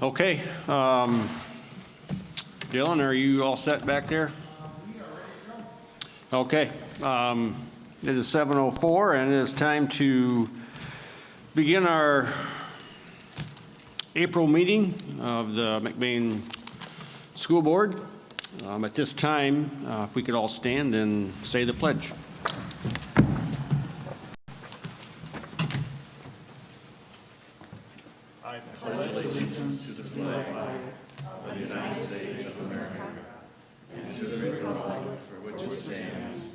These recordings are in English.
Okay. Dylan, are you all set back there? Okay. It is 7:04 and it is time to begin our April meeting of the McBain School Board. At this time, if we could all stand and say the pledge. I pledge allegiance to the flag of the United States of America and to the republic for which it stands,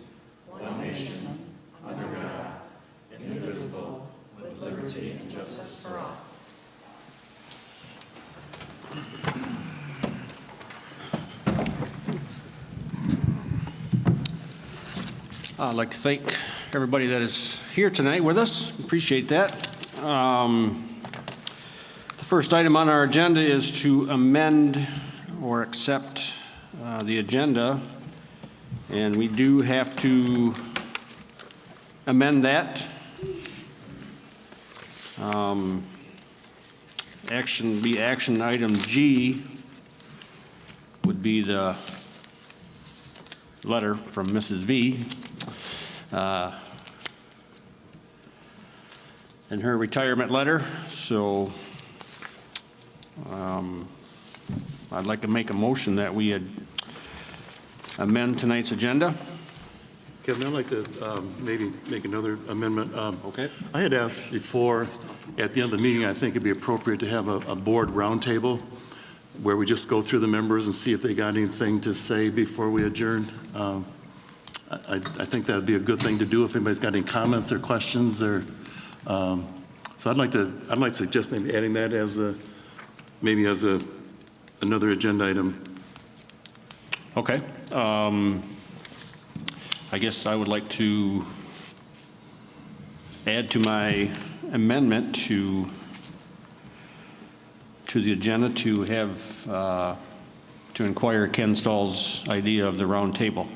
one nation, under God, indivisible, with liberty and justice for all. I'd like to thank everybody that is here tonight with us. Appreciate that. The first item on our agenda is to amend or accept the agenda, and we do have to amend that. Action item G would be the letter from Mrs. V. In her retirement letter. So I'd like to make a motion that we amend tonight's agenda. Kevin, I'd like to maybe make another amendment. Okay. I had asked before, at the end of the meeting, I think it'd be appropriate to have a board roundtable where we just go through the members and see if they got anything to say before we adjourn. I think that would be a good thing to do if anybody's got any comments or questions. Or so I'd like to suggest maybe adding that as another agenda item. Okay. I guess I would like to add to my amendment to the agenda to have to inquire Ken Stahl's idea of the round table.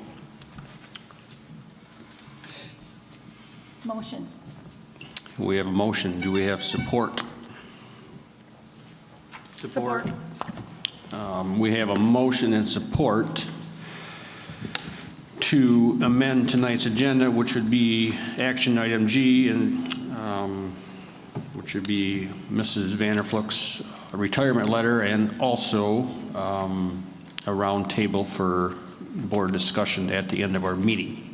Motion. We have a motion. Do we have support? Support. We have a motion and support to amend tonight's agenda, which would be action item G, and which would be Mrs. Vanderfluk's retirement letter, and also a round table for board discussion at the end of our meeting.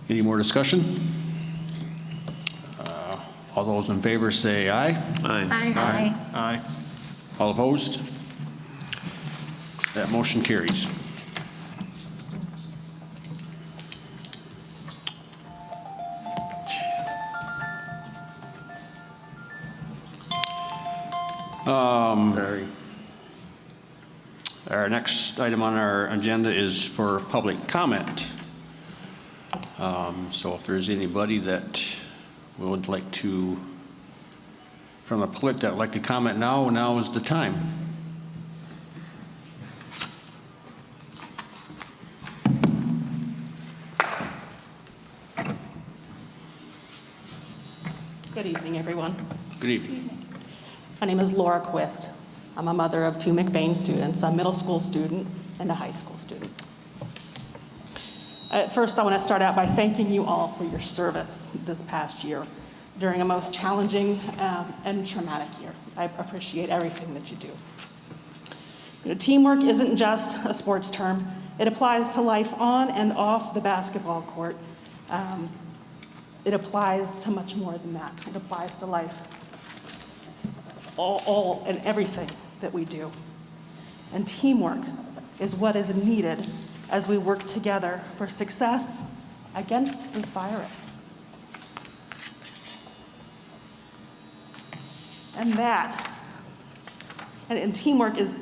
Any more discussion? All those in favor say aye. Aye. Aye. Aye. All opposed? That motion carries. Sorry. Our next item on our agenda is for public comment. So if there's anybody that would like to, from the public that would like to comment now is the time. Good evening, everyone. Good evening. My name is Laura Quist. I'm a mother of two McBain students, a middle school student and a high school student. First, I want to start out by thanking you all for your service this past year during a most challenging and traumatic year. I appreciate everything that you do. Teamwork isn't just a sports term. It applies to life on and off the basketball court. It applies to much more than that. It applies to life, all and everything that we do. And teamwork is what is needed as we work together for success against this virus. And teamwork is,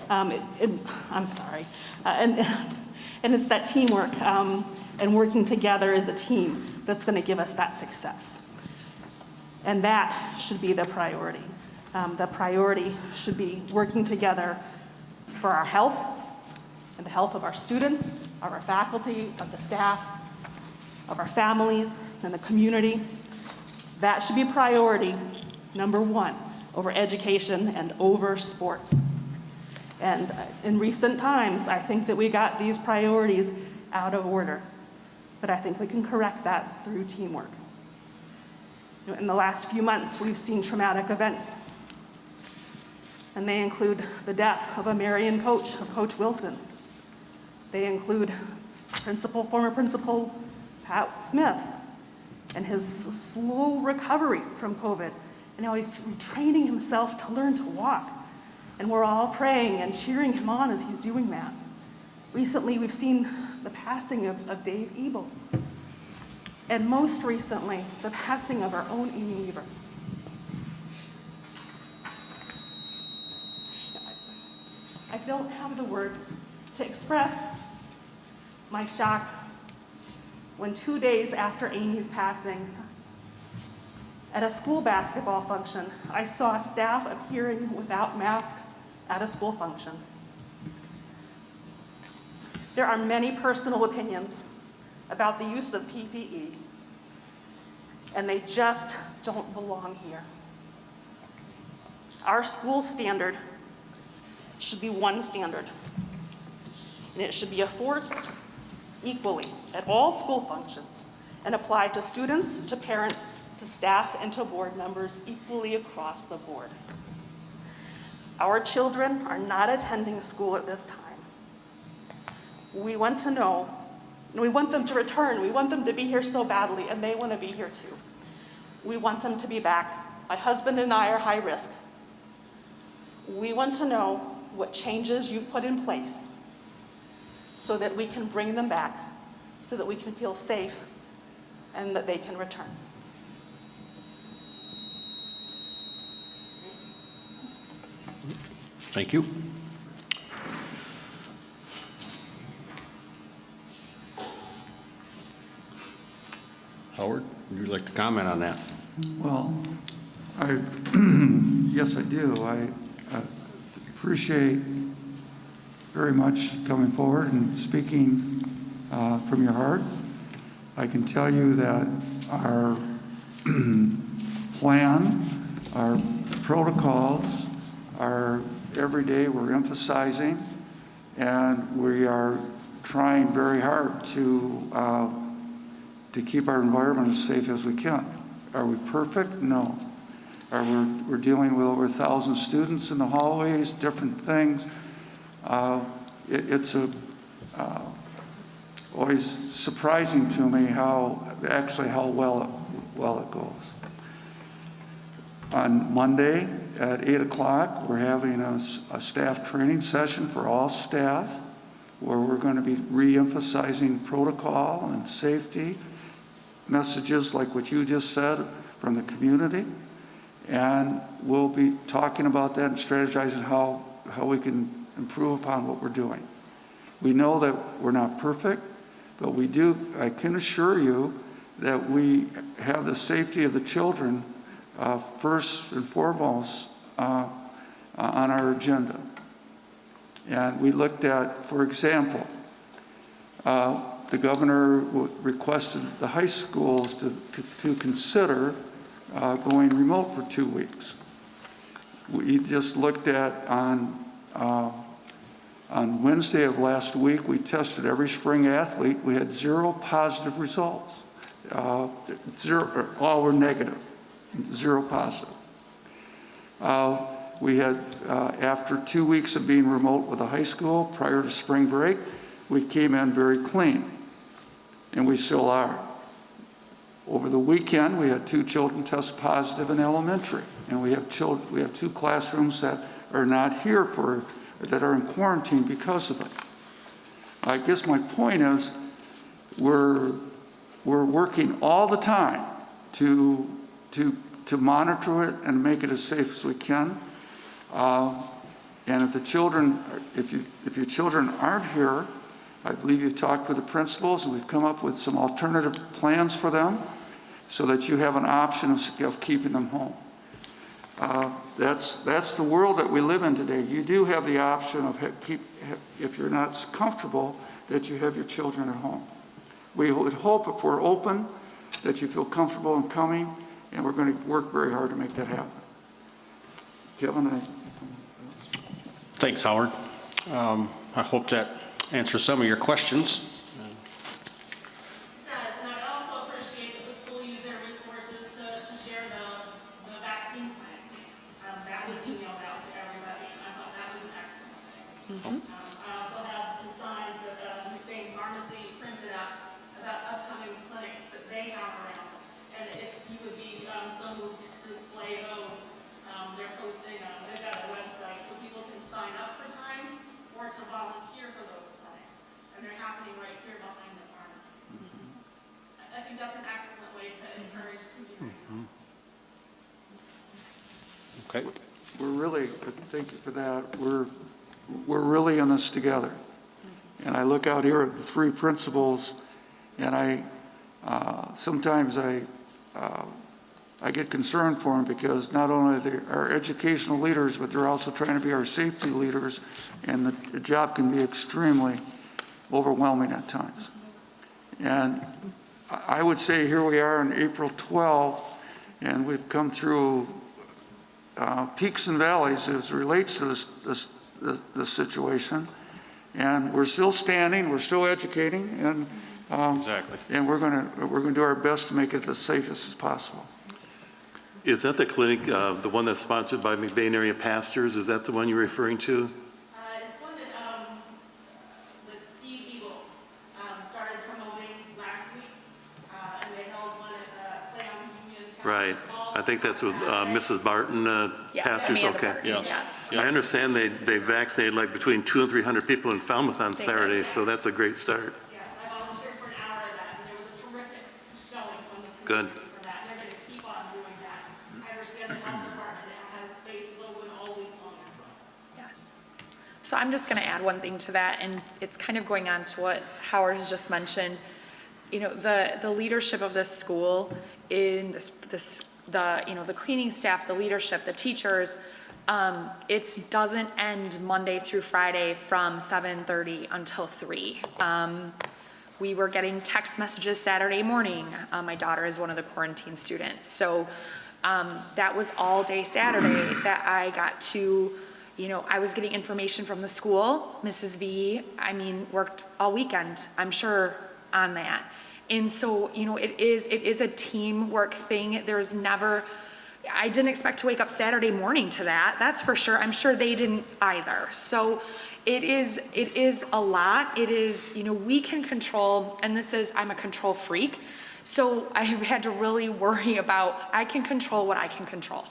I'm sorry, and it's that teamwork and working together as a team that's going to give us that success. And that should be the priority. The priority should be working together for our health and the health of our students, of our faculty, of the staff, of our families, and the community. That should be priority number one over education, and over sports. And in recent times, I think that we got these priorities out of order, but I think we can correct that through teamwork. In the last few months, we've seen traumatic events, and they include the death of a Marion coach, of Coach Wilson. They include former principal Pat Smith and his slow recovery from COVID, and how he's training himself to learn to walk. And we're all praying and cheering him on as he's doing that. Recently, we've seen the passing of Dave Ebles. And most recently, the passing of our own Amy Weaver. I don't have the words to express my shock when 2 days after Amy's passing, at a school basketball function, I saw staff appearing without masks at a school function. There are many personal opinions about the use of PPE, and they just don't belong here. Our school standard should be one standard, and it should be enforced equally at all school functions and applied to students, to parents, to staff, and to board members equally across the board. Our children are not attending school at this time. We want to know, and we want them to return. We want them to be here so badly, and they want to be here too. We want them to be back. My husband and I are high risk. We want to know what changes you've put in place so that we can bring them back, so that we can feel safe and that they can return. Thank you. Howard, would you like to comment on that? Well, yes, I do. I appreciate very much coming forward and speaking from your heart. I can tell you that our plan, our protocols are every day we're emphasizing, and we are trying very hard to keep our environment as safe as we can. Are we perfect? No. We're dealing with over 1,000 students in the hallways, different things. It's always surprising to me how well it goes. On Monday at 8 o'clock, we're having a staff training session for all staff where we're going to be re-emphasizing protocol and safety, messages like what you just said from the community. And we'll be talking about that and strategizing how we can improve upon what we're doing. We know that we're not perfect, but I can assure you that we have the safety of the children first and foremost on our agenda. And we looked at, for example, the governor requested the high schools to consider going remote for 2 weeks. We just looked at on Wednesday of last week, we tested every spring athlete. We had 0 positive results. All were negative, 0 positive. We had, after 2 weeks of being remote with a high school prior to spring break, we came in very clean, and we still are. Over the weekend, we had 2 children test positive in elementary, and we have 2 classrooms that are not here that are in quarantine because of it. I guess my point is we're working all the time to monitor it and make it as safe as we can. And if your children aren't here, I believe you've talked with the principals and we've come up with some alternative plans for them so that you have an option of keeping them home. That's the world that we live in today. You do have the option of if you're not comfortable, that you have your children at home. We would hope if we're open that you feel comfortable in coming, and we're going to work very hard to make that happen. Kevin, Thanks, Howard. I hope that answers some of your questions. It does, and I also appreciate that the school used their resources to share the vaccine plan. That was emailed out to everybody, and I thought that was an excellent thing. I also have some signs that Thing Pharmacy printed out about upcoming clinics that they have around. And if you would be so moved to display those, they're posting, they've got a website, so people can sign up for times or to volunteer for those clinics. And they're happening right here behind the pharmacy. I think that's an excellent way to encourage community. Okay. we're really, thank you for that, we're really in this together. And I look out here at the three principals, and sometimes I get concerned for them because not only they are educational leaders, but they're also trying to be our safety leaders, and the job can be extremely overwhelming at times. And I would say here we are on April 12th, and we've come through peaks and valleys as it relates to this situation. And we're still standing, we're still educating, and Exactly. and we're gonna do our best to make it as safe as possible. Is that the clinic, the one that's sponsored by McBain Area Pastors? Is that the one you're referring to? It's one that Steve Eagles started promoting last week, and they held one at Clayton Union Township Right. Hall. I think that's with Mrs. Barton, Yes, Pastors, Amanda okay. Barton, Yes. yes. I understand they vaccinated like between 200 and 300 people in Falmouth on They did. Saturday, so that's a great start. Yes, I volunteered for an hour of that, and there was a terrific showing from the Good. community for that, and they're gonna keep on doing that. I understand the health department has spaces open all week long as well. Yes. So I'm just going to add one thing to that, and it's kind of going on to what Howard has just mentioned. You know, the leadership of this school in the cleaning staff, the leadership, the teachers, it doesn't end Monday through Friday from 7:30 until 3. We were getting text messages Saturday morning. My daughter is one of the quarantine students. So that was all day Saturday that I got to, I was getting information from the school. Mrs. V, worked all weekend, I'm sure, on that. And so, it is a teamwork thing. There's never, I didn't expect to wake up Saturday morning to that. That's for sure. I'm sure they didn't either. So it is a lot. It is, we can control, and I'm a control freak. So I've had to really worry about, I can control what I can control.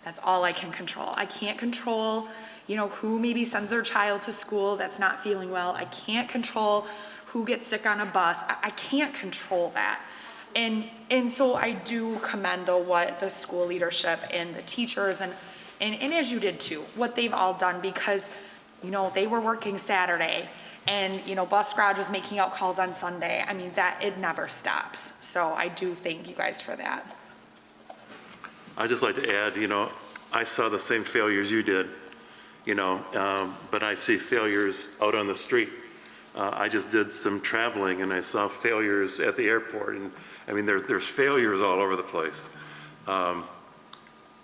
That's all I can control. I can't control, who maybe sends their child to school that's not feeling well. I can't control who gets sick on a bus. I can't control that. And so I do commend though what the school leadership and the teachers and as you did too, what they've all done because, they were working Saturday and, bus garage was making out calls on Sunday. It never stops. So I do thank you guys for that. I'd just like to add, I saw the same failures you did, but I see failures out on the street. I just did some traveling and I saw failures at the airport, and there's failures all over the place.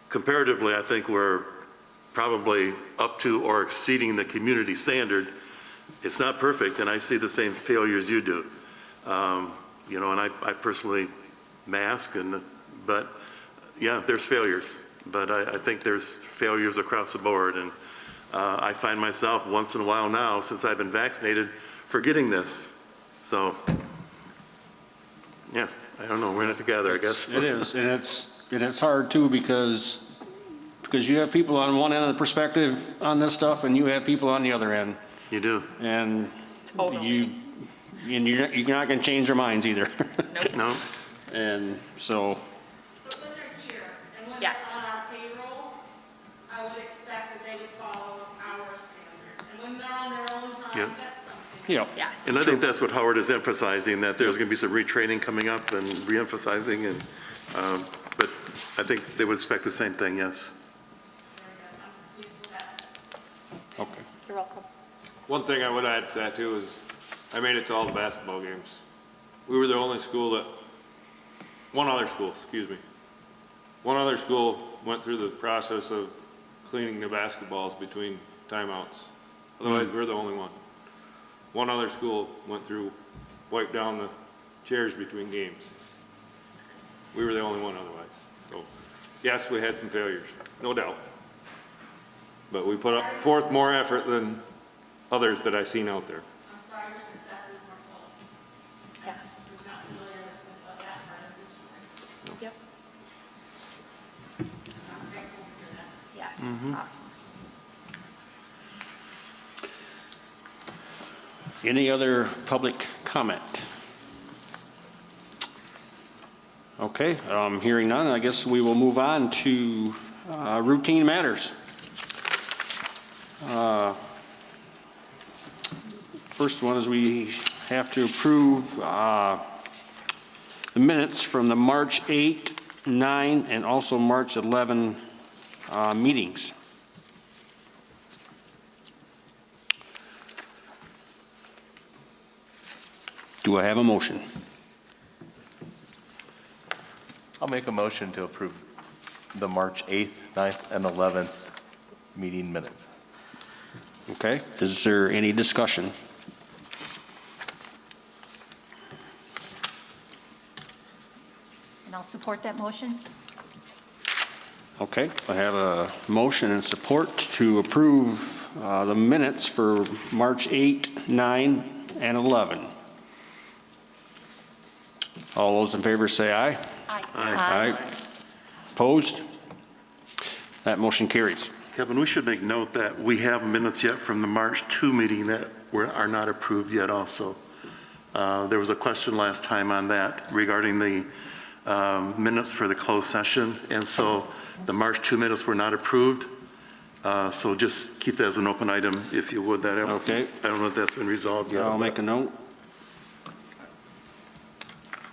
Comparatively, I think we're probably up to or exceeding the community standard. It's not perfect, and I see the same failures you do. And I personally mask, but yeah, there's failures. But I think there's failures across the board, and I find myself once in a while now, since I've been vaccinated, forgetting this. So, yeah, I don't know, we're in it together, I guess. It is, and it's hard too because you have people on one end of the perspective on this stuff, and you have people on the other end, You do. and Totally. you're not going to change their minds either. No? And so, But when they're here and when Yes. they're on our payroll, I would expect that they would follow our standard. And when they're on their own time, Yep. that's something. Yes. And I think that's what Howard is emphasizing, that there's going to be some retraining coming up and reemphasizing, and, but I think they would expect the same thing, yes. Very good. I'm pleased with that. okay. You're welcome. One thing I would add to that too is, I made it to all the basketball games. We were the only school one other school went through the process of cleaning the basketballs between timeouts. Otherwise, we're the only one. One other school went through, wiped down the chairs between games. We were the only one otherwise. So, yes, we had some failures, no doubt. But we put up forth more effort than others that I've seen out there. I'm sorry your successes weren't full. I Yes. was not familiar with that part of the story. Yep. I'm grateful for that. Yes, it's awesome. Any other public comment? Okay, hearing none, I guess we will move on to routine matters. First one is we have to approve the minutes from the March 8, 9, and also March 11 meetings. Do I have a motion? I'll make a motion to approve the March 8th, 9th, and 11th meeting minutes. Okay, is there any discussion? And I'll support that motion. Okay, I have a motion and support to approve the minutes for March 8, 9, and 11. All those in favor say aye. Aye. Aye. Opposed? That motion carries. Kevin, we should make note that we have minutes yet from the March 2 meeting that are not approved yet also. There was a question last time on that regarding the minutes for the closed session, and so the March 2 minutes were not approved. So just keep that as an open item, if you would. Okay. I don't know if that's been resolved yet. I'll make a note.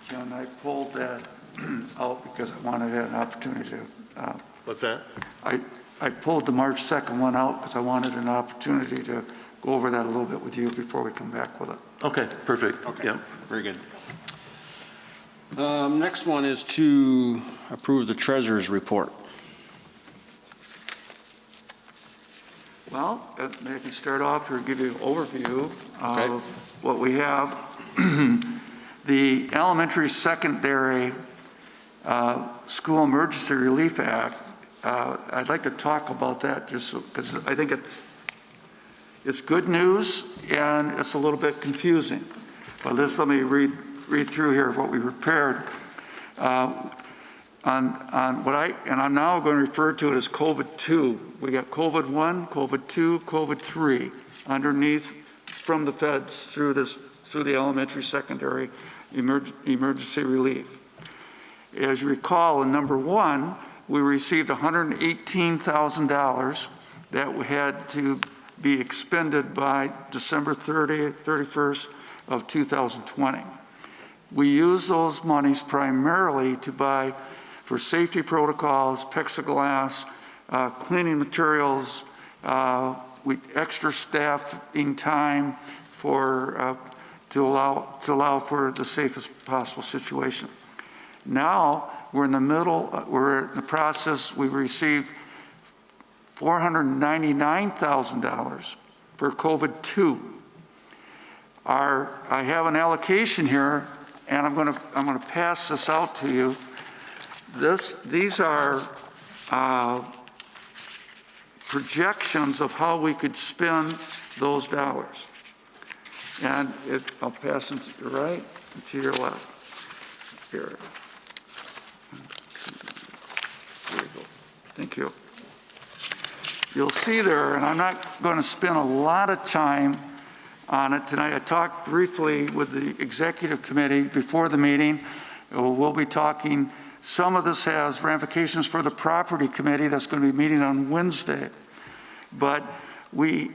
Ken, I pulled that out because I wanted to have an opportunity to, What's that? I pulled the March 2nd one out because I wanted an opportunity to go over that a little bit with you before we come back with it. Okay, perfect. Okay. Yep. Very good. Next one is to approve the treasurer's report. Well, I can start off or give you an overview Okay. of what we have. The Elementary Secondary School Emergency Relief Act, I'd like to talk about that just because I think it's good news and it's a little bit confusing. But let me read through here what we prepared. On what I'm now going to refer to it as COVID-2. We got COVID-1, COVID-2, COVID-3 underneath from the feds through the elementary, secondary emergency relief. As you recall, in number 1, we received $118,000 that had to be expended by December 31st of 2020. We use those monies primarily to buy for safety protocols, plexiglass, cleaning materials, extra staffing time to allow for the safest possible situation. Now we're in the process. We received $499,000 for COVID-2. I have an allocation here, and I'm going to pass this out to you. These are projections of how we could spend those dollars. And I'll pass them to your right and to your left. Here. There you go. Thank you. You'll see there, and I'm not going to spend a lot of time on it tonight. I talked briefly with the executive committee before the meeting. We'll be talking. Some of this has ramifications for the property committee that's going to be meeting on Wednesday. But we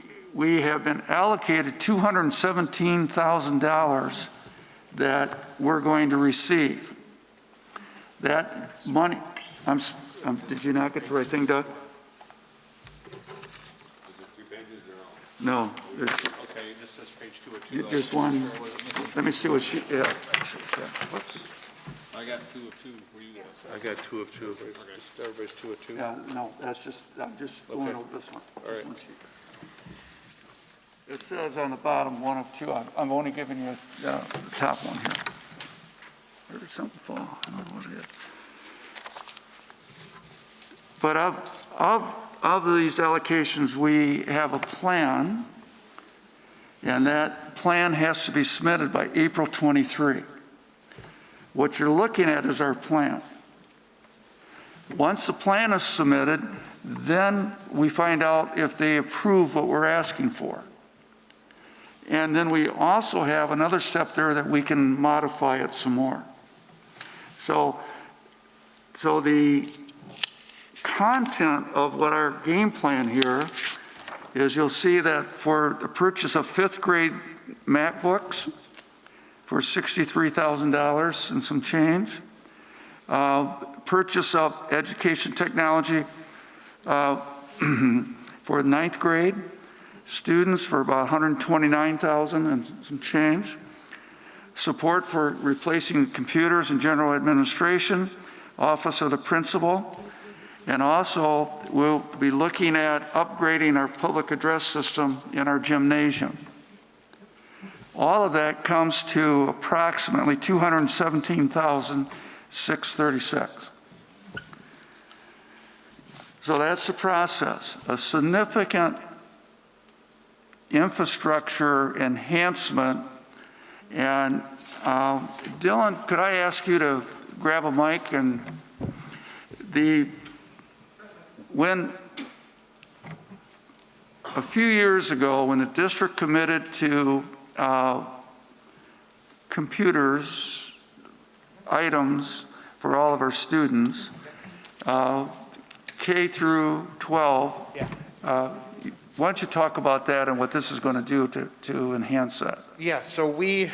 have been allocated $217,000 that we're going to receive. That money, did you not get the right thing, Doug? Is it 2 pages or all? No, Okay, this is page 2 or 2. there's one. Let me see what she, yeah. Whoops. I I got 2 of 2. Were you I got 2 of 2. Just everybody's 2 of 2. Yeah, no, I'm just going Okay. over this one. All This right. one sheet. It says on the bottom, 1 of 2. I'm only giving you the top one here. Where did something fall? I don't know what it is. But of these allocations, we have a plan, and that plan has to be submitted by April 23. What you're looking at is our plan. Once the plan is submitted, then we find out if they approve what we're asking for. And then we also have another step there that we can modify it some more. So the content of what our game plan here is, you'll see that for the purchase of 5th grade MacBooks for $63,000 and some change, purchase of education technology for 9th grade students for about $129,000 and some change, support for replacing computers and general administration, office of the principal, and also we'll be looking at upgrading our public address system in our gymnasium. All of that comes to approximately $217,636. So that's the process. A significant infrastructure enhancement. And Dylan, could I ask you to grab a mic? And when a few years ago, when the district committed to computers, items for all of our students, K through 12, why don't you talk about that and what this is going to do to enhance that? Yeah, so we,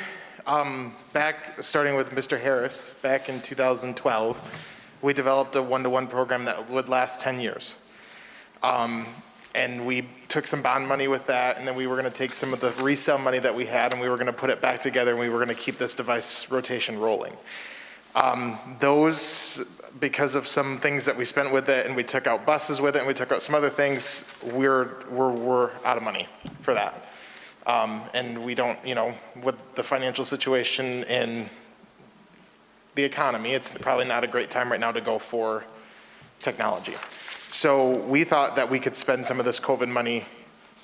starting with Mr. Harris, back in 2012, we developed a one-to-one program that would last 10 years. And we took some bond money with that, and then we were going to take some of the resale money that we had, and we were going to put it back together, and we were going to keep this device rotation rolling. Those, because of some things that we spent with it, and we took out buses with it, and we took out some other things, we're out of money for that. And we don't, with the financial situation in the economy, it's probably not a great time right now to go for technology. So we thought that we could spend some of this COVID money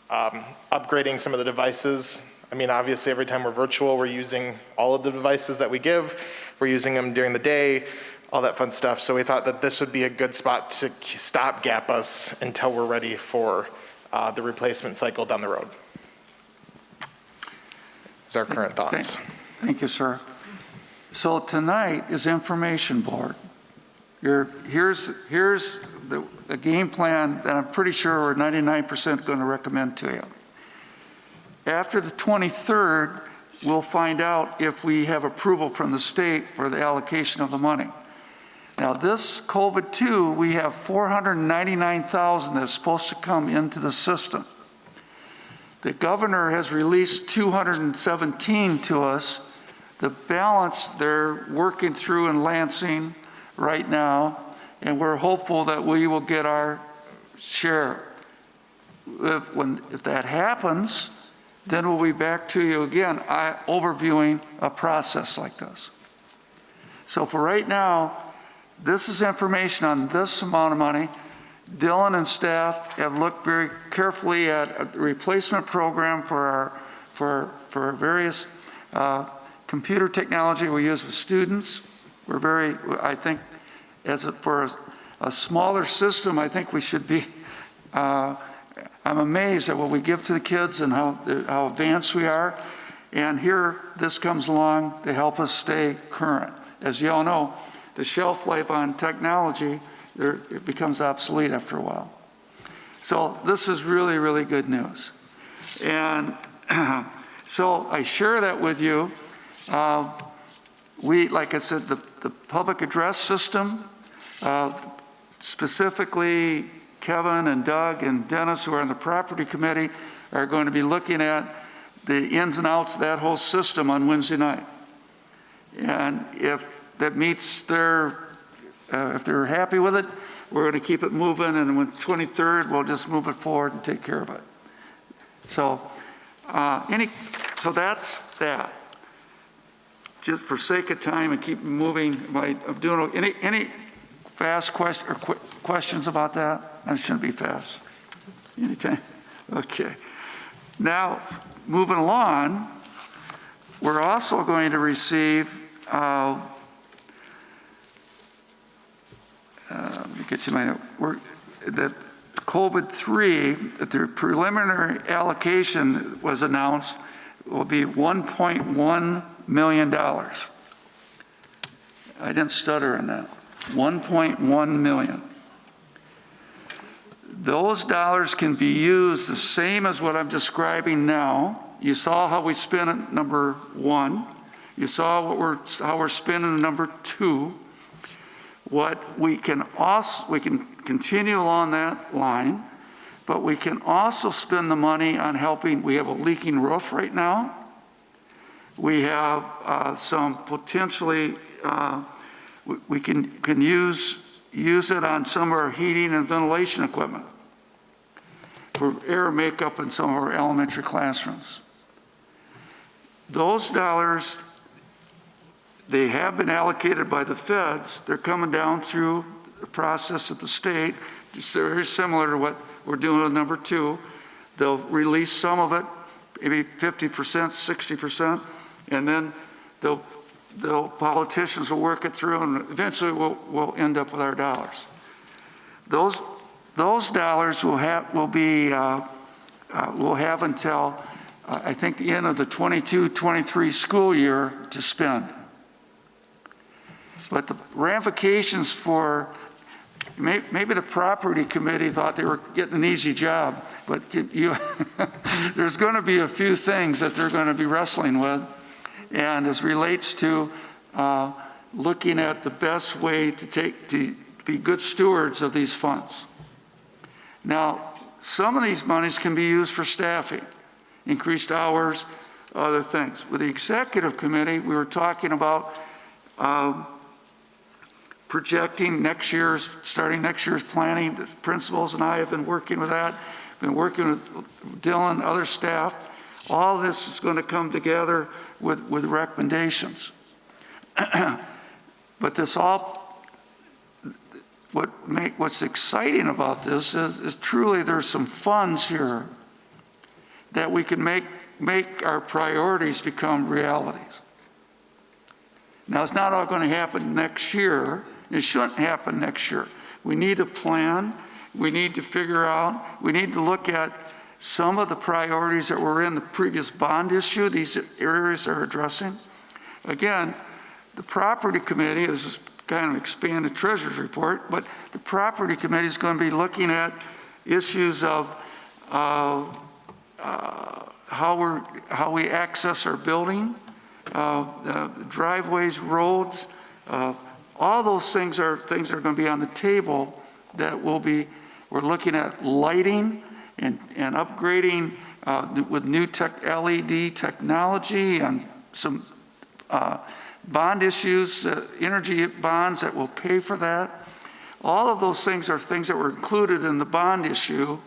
upgrading some of the devices. I mean, obviously, every time we're virtual, we're using all of the devices that we give. We're using them during the day, all that fun stuff. So we thought that this would be a good spot to stopgap us until we're ready for the replacement cycle down the road. That's our current thoughts. Thank you, sir. So tonight is information board. Here's the game plan that I'm pretty sure we're 99% going to recommend to you. After the 23rd, we'll find out if we have approval from the state for the allocation of the money. Now this COVID-2, we have $499,000 that's supposed to come into the system. The governor has released $217 to us. The balance they're working through in Lansing right now, and we're hopeful that we will get our share. If that happens, then we'll be back to you again, overviewing a process like this. So for right now, this is information on this amount of money. Dylan and staff have looked very carefully at a replacement program for various computer technology we use with students. We're I think, for a smaller system, I think we should be, I'm amazed at what we give to the kids and how advanced we are. And here, this comes along to help us stay current. As you all know, the shelf life on technology, it becomes obsolete after a while. So this is really, really good news. And so I share that with you. Like I said, the public address system, specifically Kevin and Doug and Dennis, who are on the property committee, are going to be looking at the ins and outs of that whole system on Wednesday night. And if that meets their, if they're happy with it, we're going to keep it moving, and when 23rd, we'll just move it forward and take care of it. So, so that's that. Just for sake of time and keep moving, I'm doing any fast questions about that? That shouldn't be fast. Anytime. Okay. Now, moving along, we're also going to receive. Let me get to my note. The COVID-3, the preliminary allocation was announced, will be $1.1 million. I didn't stutter on that. 1.1 million. Those dollars can be used the same as what I'm describing now. You saw how we spent it, number 1. You saw how we're spending number 2. What we can continue along that line, but we can also spend the money on helping. We have a leaking roof right now. We have some potentially, we can use it on some of our heating and ventilation equipment for air makeup in some of our elementary classrooms. Those dollars, they have been allocated by the feds. They're coming down through the process at the state, just very similar to what we're doing with number 2. They'll release some of it, maybe 50%, 60%, and then politicians will work it through, and eventually we'll end up with our dollars. Those dollars we'll have until I think the end of the 22-23 school year to spend. But the ramifications for, maybe the property committee thought they were getting an easy job, but there's going to be a few things that they're going to be wrestling with, and as relates to looking at the best way to be good stewards of these funds. Now, some of these monies can be used for staffing, increased hours, other things. With the executive committee, we were talking about projecting starting next year's planning. The principals and I have been working with that, been working with Dylan, other staff. All this is going to come together with recommendations. But this what's exciting about this is truly there's some funds here that we can make our priorities become realities. Now, it's not all going to happen next year. It shouldn't happen next year. We need a plan. We need to figure out, we need to look at some of the priorities that were in the previous bond issue, these areas are addressing. Again, the property committee, this is kind of expanded treasurer's report, but the property committee is going to be looking at issues of how we access our building, driveways, roads, all those things are going to be on the table that we're looking at lighting and upgrading with new LED technology and some bond issues, energy bonds that will pay for that. All of those things are things that were included in the bond issue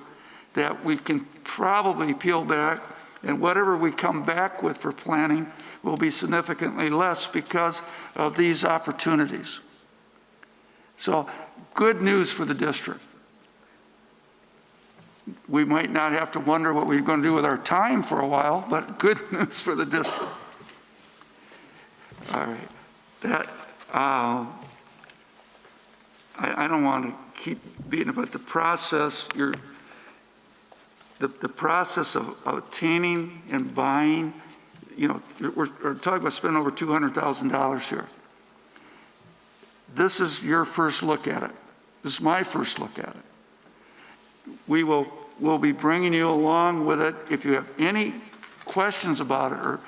that we can probably peel back, and whatever we come back with for planning will be significantly less because of these opportunities. So, good news for the district. We might not have to wonder what we're going to do with our time for a while, but good news for the district. All right. That, I don't want to keep beating about the process. The process of obtaining and buying, we're talking about spending over $200,000 here. This is your first look at it. This is my first look at it. We'll be bringing you along with it. If you have any questions about it or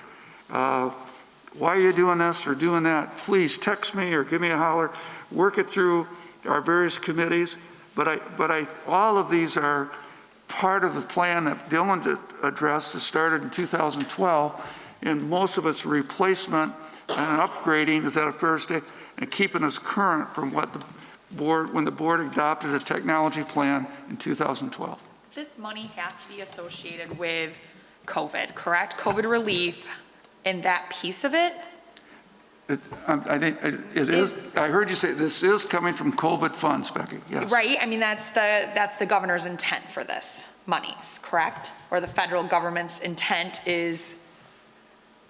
why are you doing this or doing that, please text me or give me a holler. Work it through our various committees. But all of these are part of the plan that Dylan addressed that started in 2012, and most of it's replacement and upgrading, is that a fair statement, and keeping us current from what the board, when the board adopted a technology plan in 2012. This money has to be associated with COVID, correct? COVID relief and that piece of it? It is, I heard you say this is coming from COVID funds, Becky, yes. Right, I mean, that's the governor's intent for this monies, correct? Or the federal government's intent is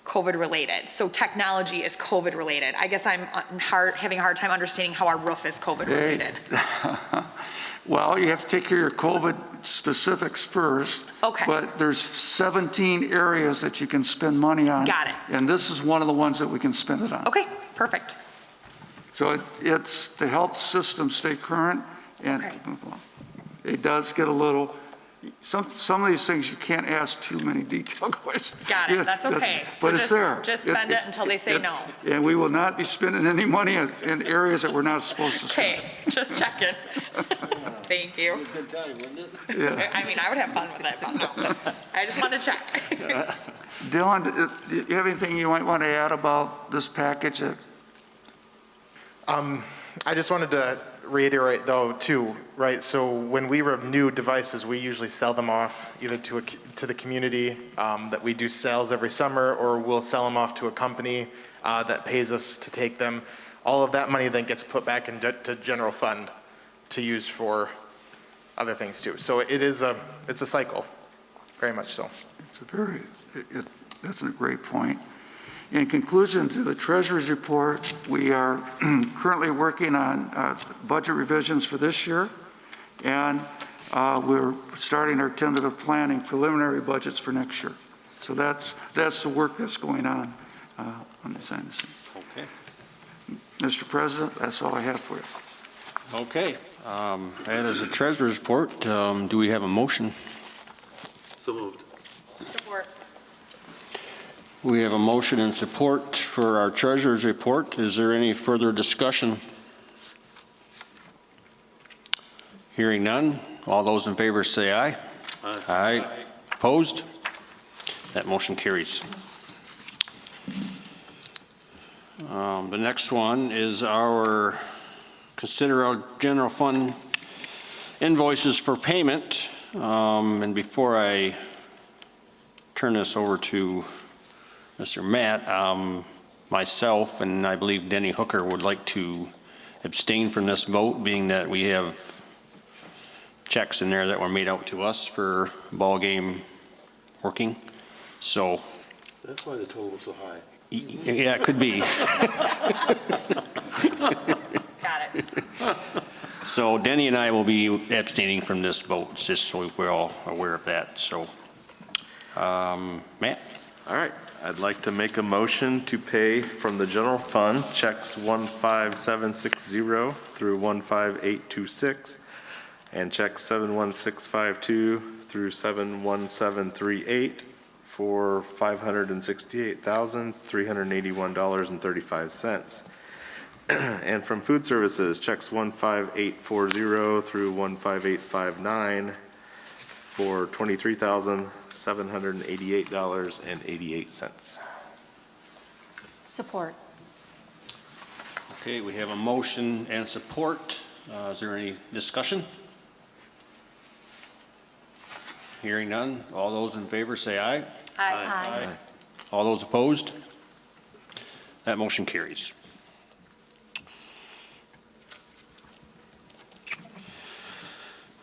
COVID-related. So technology is COVID-related. I guess I'm having a hard time understanding how our roof is COVID-related. Well, you have to take care of your COVID specifics first. Okay. But there's 17 areas that you can spend money on. Got it. And this is one of the ones that we can spend it on. Okay, perfect. So it's to help systems stay current, and Okay. it does get a little, some of these things you can't ask too many detailed questions. Got it, that's okay. So But it's there. just spend it until they say no. And we will not be spending any money in areas that we're not supposed to spend. Okay, just checking. Thank you. Good time, wouldn't it? Yeah. I mean, I would have fun with it, but no. I just wanted to check. Dylan, do you have anything you might want to add about this package? I just wanted to reiterate though too, right? So when we renew devices, we usually sell them off either to the community that we do sales every summer, or we'll sell them off to a company that pays us to take them. All of that money then gets put back into general fund to use for other things too. So it's a cycle, very much so. It's that's a great point. In conclusion to the Treasurer's report, we are currently working on budget revisions for this year, and we're starting our tentative planning preliminary budgets for next year. So that's the work that's going on the side of the scene. Okay. Mr. President, that's all I have for you. Okay. That is a treasurer's report. Do we have a motion? So moved. Support. We have a motion and support for our treasurer's report. Is there any further discussion? Hearing none. All those in favor say aye. Aye. Aye. Opposed? That motion carries. The next one is consider our general fund invoices for payment. And before I turn this over to Mr. Matt, myself and I believe Denny Hooker would like to abstain from this vote, being that we have checks in there that were made out to us for ball game working. So That's why the total was so high. yeah, it could be. Got it. So Denny and I will be abstaining from this vote, just so we're all aware of that. So, Matt? All right, I'd like to make a motion to pay from the general fund checks 15760 through 15826 and checks 71652 through 71738 for $568,381.35. And from food services, checks 15840 through 15859 for $23,788.88. Support. Okay, we have a motion and support. Is there any discussion? Hearing none. All those in favor say aye. Aye. All those opposed? That motion carries.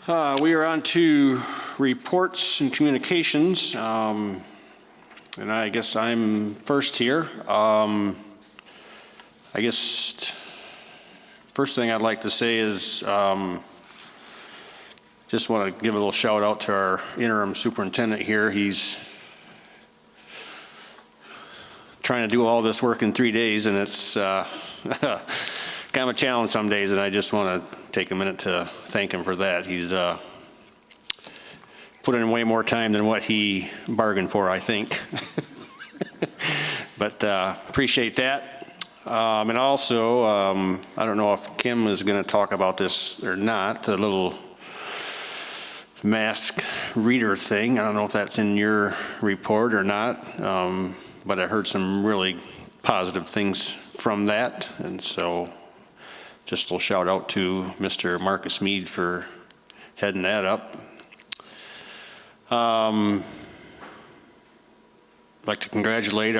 We are on to reports and communications, and I guess I'm first here. I guess first thing I'd like to say is just want to give a little shout out to our interim superintendent here. He's trying to do all this work in 3 days, and it's kind of a challenge some days, and I just want to take a minute to thank him for that. He's put in way more time than what he bargained for, I think. But appreciate that. And also, I don't know if Kim is going to talk about this or not, the little mask reader thing. I don't know if that's in your report or not, but I heard some really positive things from that. And so just a little shout out to Mr. Marcus Mead for heading that up. I'd like to congratulate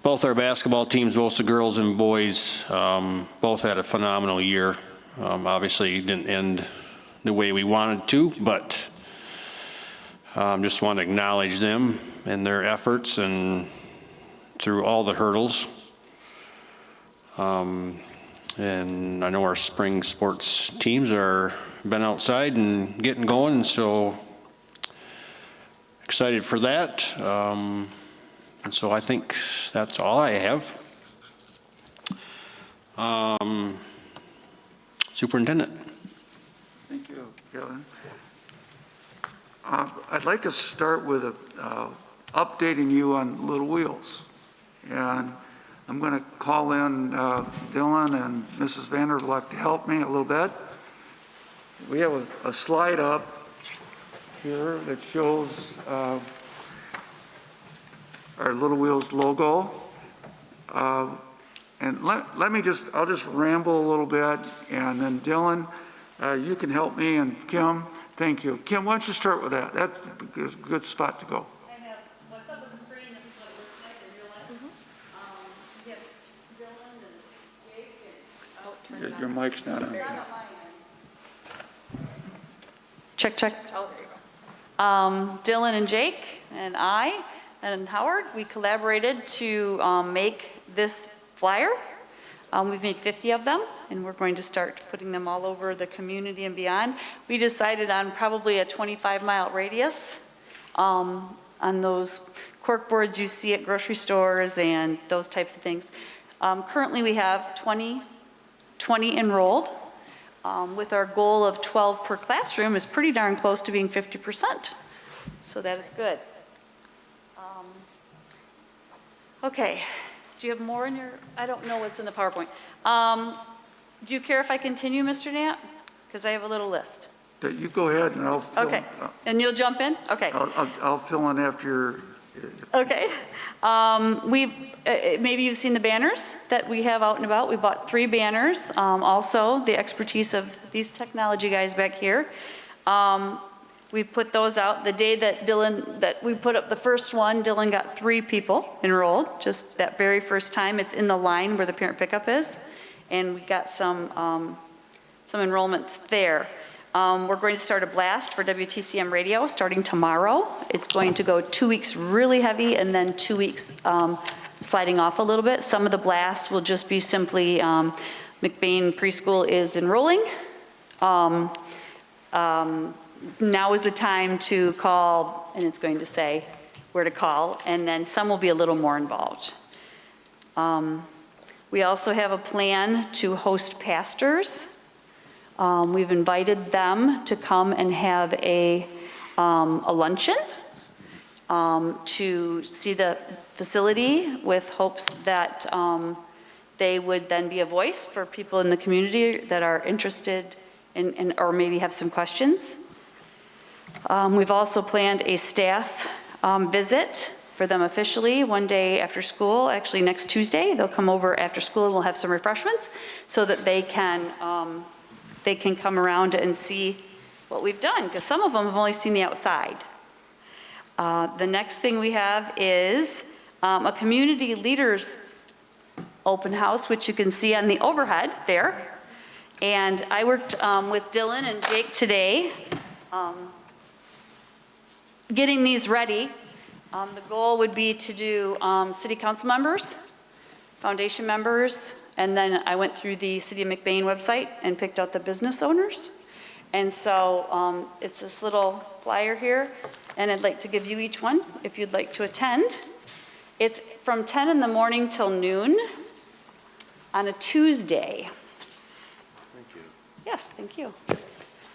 both our basketball teams, both the girls and boys, both had a phenomenal year. Obviously, it didn't end the way we wanted to, but just want to acknowledge them and their efforts and through all the hurdles. And I know our spring sports teams are been outside and getting going, and so excited for that. And so I think that's all I have. Superintendent. Thank you, Kevin. I'd like to start with updating you on Little Wheels. And I'm going to call in Dylan and Mrs. Vanderluck to help me a little bit. We have a slide up here that shows our Little Wheels logo. And I'll just ramble a little bit, and then Dylan, you can help me, and Kim, thank you. Kim, why don't you start with that? That's a good spot to go. I have what's up on the screen, this is what it looks like in real life. We have Dylan and Jake and. Your mic's not on. Check, check. Oh, there you go. Dylan and Jake and I and Howard, we collaborated to make this flyer. We've made 50 of them, and we're going to start putting them all over the community and beyond. We decided on probably a 25-mile radius on those cork boards you see at grocery stores and those types of things. Currently, we have 20 enrolled. With our goal of 12 per classroom is pretty darn close to being 50%. So that is good. Okay, do you have more in your, I don't know what's in the PowerPoint. Do you care if I continue, Mr. Knapp? Because I have a little list. You go ahead, and I'll fill. Okay, and you'll jump in? Okay. I'll fill in after your. Okay. Maybe you've seen the banners that we have out and about. We bought 3 banners. Also, the expertise of these technology guys back here. We put those out. The day that we put up the first one, Dylan got 3 people enrolled, just that very first time. It's in the line where the parent pickup is. And we got some enrollment there. We're going to start a blast for WTCM radio starting tomorrow. It's going to go 2 weeks really heavy and then 2 weeks sliding off a little bit. Some of the blasts will just be simply McBain Preschool is enrolling. Now is the time to call, and it's going to say where to call, and then some will be a little more involved. We also have a plan to host pastors. We've invited them to come and have a luncheon to see the facility with hopes that they would then be a voice for people in the community that are interested in or maybe have some questions. We've also planned a staff visit for them officially one day after school, actually next Tuesday. They'll come over after school and we'll have some refreshments so that they can come around and see what we've done, because some of them have only seen the outside. The next thing we have is a community leaders open house, which you can see on the overhead there. And I worked with Dylan and Jake today, getting these ready. The goal would be to do city council members, foundation members, and then I went through the City of McBain website and picked out the business owners. And so it's this little flyer here, and I'd like to give you each one if you'd like to attend. It's from 10 in the morning till noon on a Tuesday. Thank you. Yes, thank you.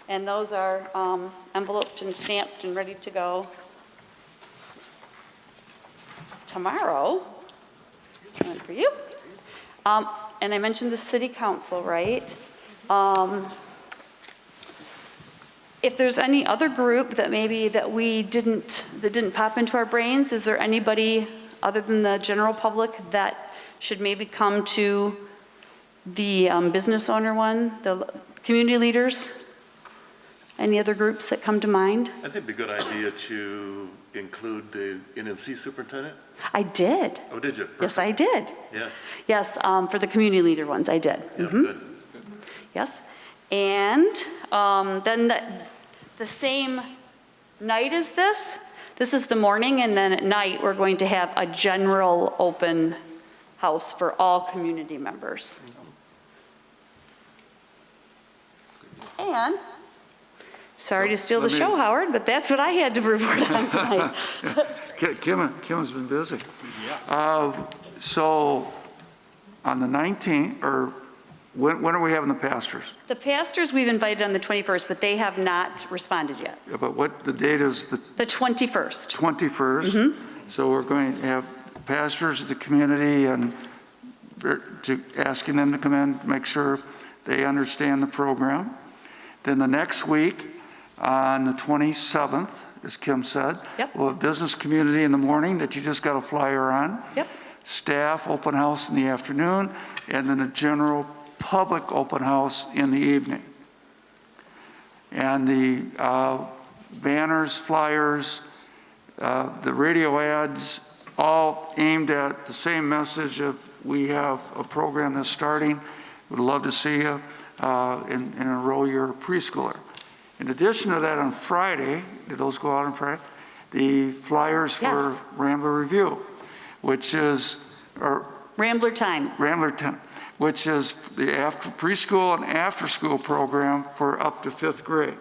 And those are enveloped and stamped and ready to go tomorrow. One for you. And I mentioned the city council, right? If there's any other group that maybe that didn't pop into our brains, is there anybody other than the general public that should maybe come to the business owner one, the community leaders. Any other groups that come to mind? I think it'd be a good idea to include the NMC superintendent. I did. Oh, did you? Yes, I did. Yeah, Yes, for the community leader ones, I did. yeah, Mhm. good. Yes. And then the same night as this is the morning, and then at night, we're going to have a general open house for all community members. And, sorry to steal the let me- show, Howard, but that's what I had to report on tonight. Kim has been busy. So on the 19th, or when are we having the pastors? The pastors we've invited on the 21st, but they have not responded yet. Yeah, but what, the date is the The 21st. 21st? So we're going to have pastors of the community and asking them to come in, to make sure they understand the program. Then the next week, on the 27th, as Kim said, Yep. we'll have business community in the morning that you just got a flyer on. Yep. Staff open house in the afternoon, and then a general public open house in the evening. And the banners, flyers, the radio ads, all aimed at the same message of we have a program that's starting. We'd love to see you and enroll your preschooler. In addition to that, on Friday, did those go out on Friday? The flyers for Yes. Rambler Review, which is, or Rambler time. Rambler 10, which is the after preschool and after school program for up to 5th grade.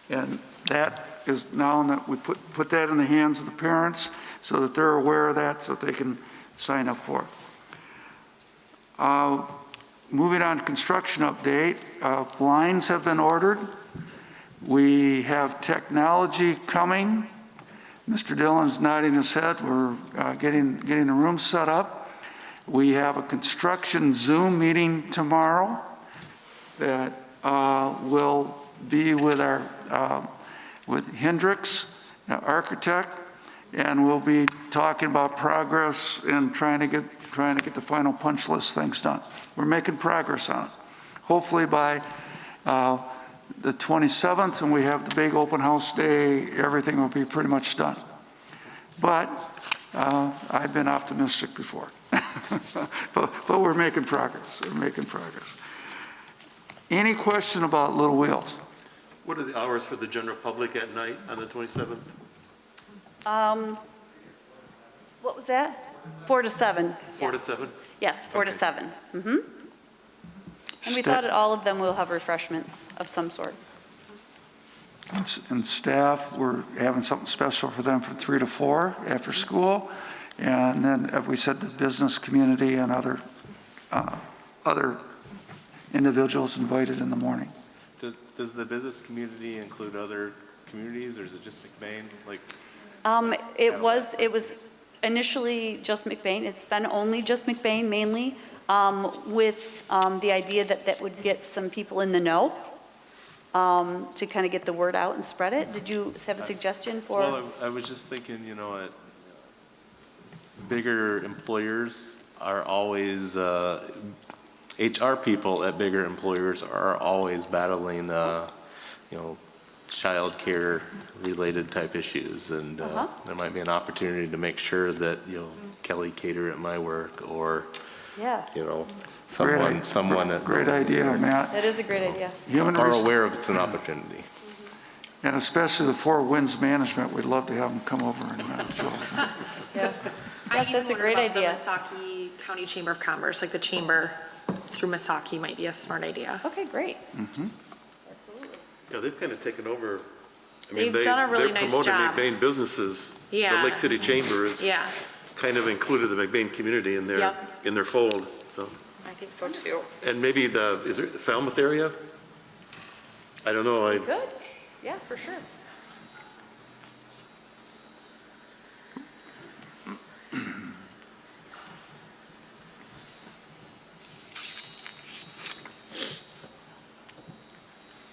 And that is now that we put that in the hands of the parents so that they're aware of that, so that they can sign up for it. Moving on to construction update, blinds have been ordered. We have technology coming. Mr. Dillon's nodding his head. We're getting the room set up. We have a construction Zoom meeting tomorrow that will be with with Hendricks, architect, and we'll be talking about progress and trying to get the final punch list things done. We're making progress on it. Hopefully by the 27th, when we have the big open house day, everything will be pretty much done. But I've been optimistic before. but we're making progress. We're making progress. Any question about Little Wheels? What are the hours for the general public at night on the 27th? What was that? 4 to 7. 4 to 7? Yes, 4 to Okay. 7. And we thought at all of them will have refreshments of some sort. And staff, we're having something special for them from 3 to 4 after school. And then, as we said, the business community and other individuals invited in the morning. Does the business community include other communities, or is it just McBain? Like, It was initially just McBain. It's been only just McBain mainly, with the idea that that would get some people in the know, to kind of get the word out and spread it. Did you have a suggestion for? well, I was just thinking, bigger employers are always, HR people at bigger employers are always battling, childcare related type issues. And there might be an opportunity to make sure that, Kelly Cater at my work, or, Yeah, someone at. Great idea, Matt. that is a great idea. Are aware of it's an opportunity. And especially the Four Winds Management, we'd love to have them come over and show. Yes. I Yes, even that's a wonder great about the idea. Misaki County Chamber of Commerce, like the chamber through Misaki might be a smart idea. Okay, great. Yeah, they've kind of taken over. I mean, They've done a really nice They're job. promoting McBain businesses. Yeah. The Lake City Chamber is Yeah, kind of included the McBain community in their, Yep. in their fold, so. I think so too. And maybe is it the Falmouth area? I don't know, Good. Yeah, for sure.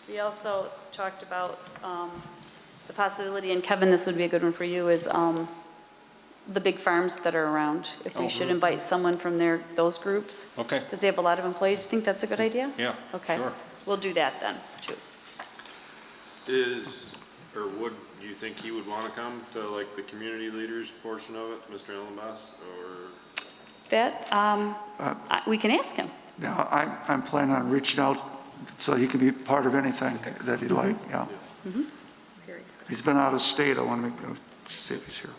We also talked about the possibility, and Kevin, this would be a good one for you, is the big farms that are around, if we should invite someone from those groups. Okay. Because they have a lot of employees. You think that's a good idea? Yeah, Okay. sure. We'll do that then, too. Would you think he would want to come to like the community leaders portion of it, Mr. Ellenboss, or? That, we can ask him. Yeah, I'm planning on reaching out so he can be part of anything that he'd like, yeah. Very good. He's been out of state, I want to see if he's here.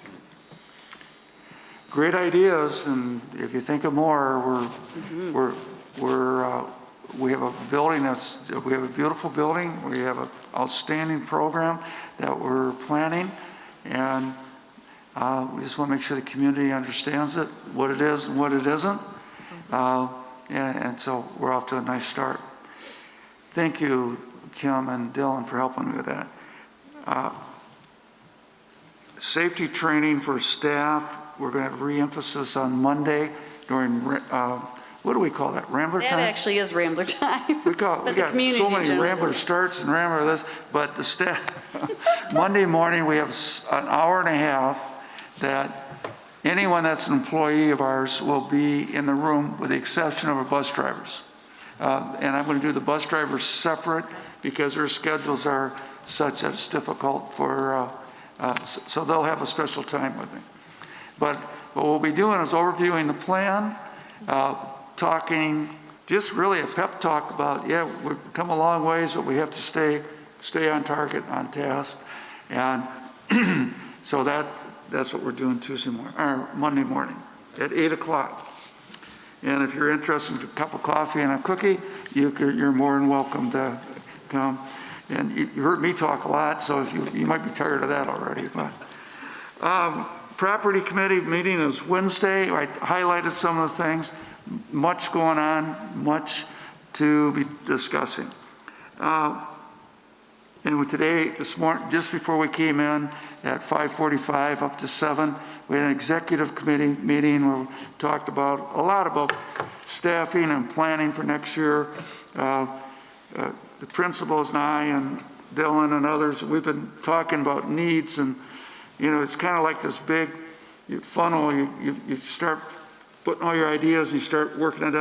Great ideas, and if you think of more, we have a building we have a beautiful building, we have an outstanding program that we're planning, and we just want to make sure the community understands it, what it is and what it isn't. And so we're off to a nice start. Thank you, Kim and Dylan, for helping me with that. Safety training for staff, we're going to have re-emphasis on Monday during, what do we call that, Rambler That time? actually is Rambler time. We got But the community so many generally- Rambler starts and Rambler this, but the staff, Monday morning, we have an hour and a half that anyone that's an employee of ours will be in the room with the exception of our bus drivers. And I'm going to do the bus drivers separate because their schedules are such that it's difficult for, so they'll have a special time with me. But what we'll be doing is overviewing the plan, talking, just really a pep talk about, yeah, we've come a long ways, but we have to stay on target, on task. And so that's what we're doing Monday morning at 8 o'clock. And if you're interested in a cup of coffee and a cookie, you're more than welcome to come. And you heard me talk a lot, so if you might be tired of that already. But property committee meeting is Wednesday. I highlighted some of the things. Much going on, much to be discussing. And this morning, just before we came in at 5:45 up to 7, we had an executive committee meeting where we talked a lot about staffing and planning for next year. The principals and I and Dylan and others, we've been talking about needs, and it's kind of like this big funnel. You start putting all your ideas and you start working it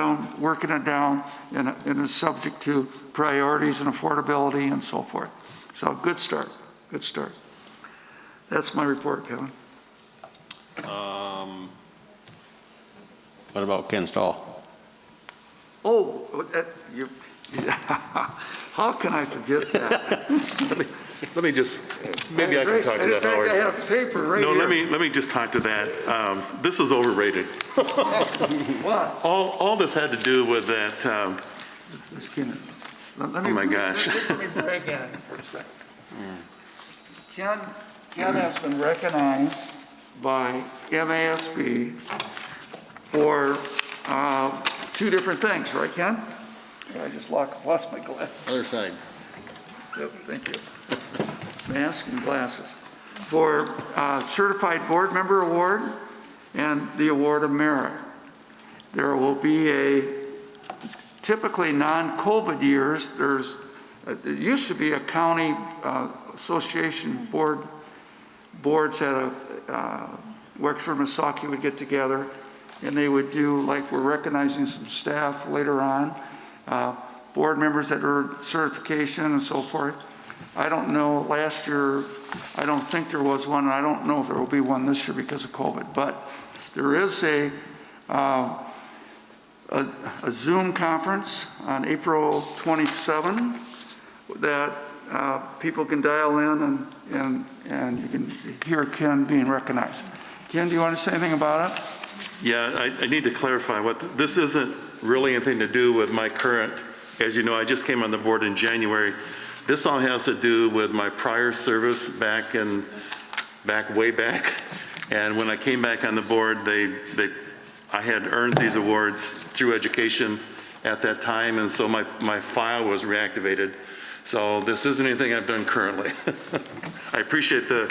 down, and it's subject to priorities and affordability and so forth. So good start. That's my report, Kevin. What about Ken Stahl? Oh, how can I forget that? Let me just, maybe I can talk to that, Howard. I have paper right No, here. let me just talk to that. This is overrated. What? All this had to do with that, Let's get it. oh my gosh. Let me break at him for a second. Ken has been recognized by MASB for 2 different things, right, Ken? I just lost my glasses. Other side. Yep, thank you. Mask and glasses. For Certified Board Member Award and the Award of Merit. There will be typically non-COVID years, there used to be a county association boards at Wexford, Missaukee would get together, and they would do, like, we're recognizing some staff later on, board members that earned certification and so forth. I don't know, last year, I don't think there was one, and I don't know if there will be one this year because of COVID, but there is a Zoom conference on April 27 that people can dial in and you can hear Ken being recognized. Ken, do you want to say anything about it? Yeah, I need to clarify this isn't really anything to do with my current, as you know, I just came on the board in January. This all has to do with my prior service way back. And when I came back on the board, I had earned these awards through education at that time, and so my file was reactivated. So this isn't anything I've done currently. I appreciate the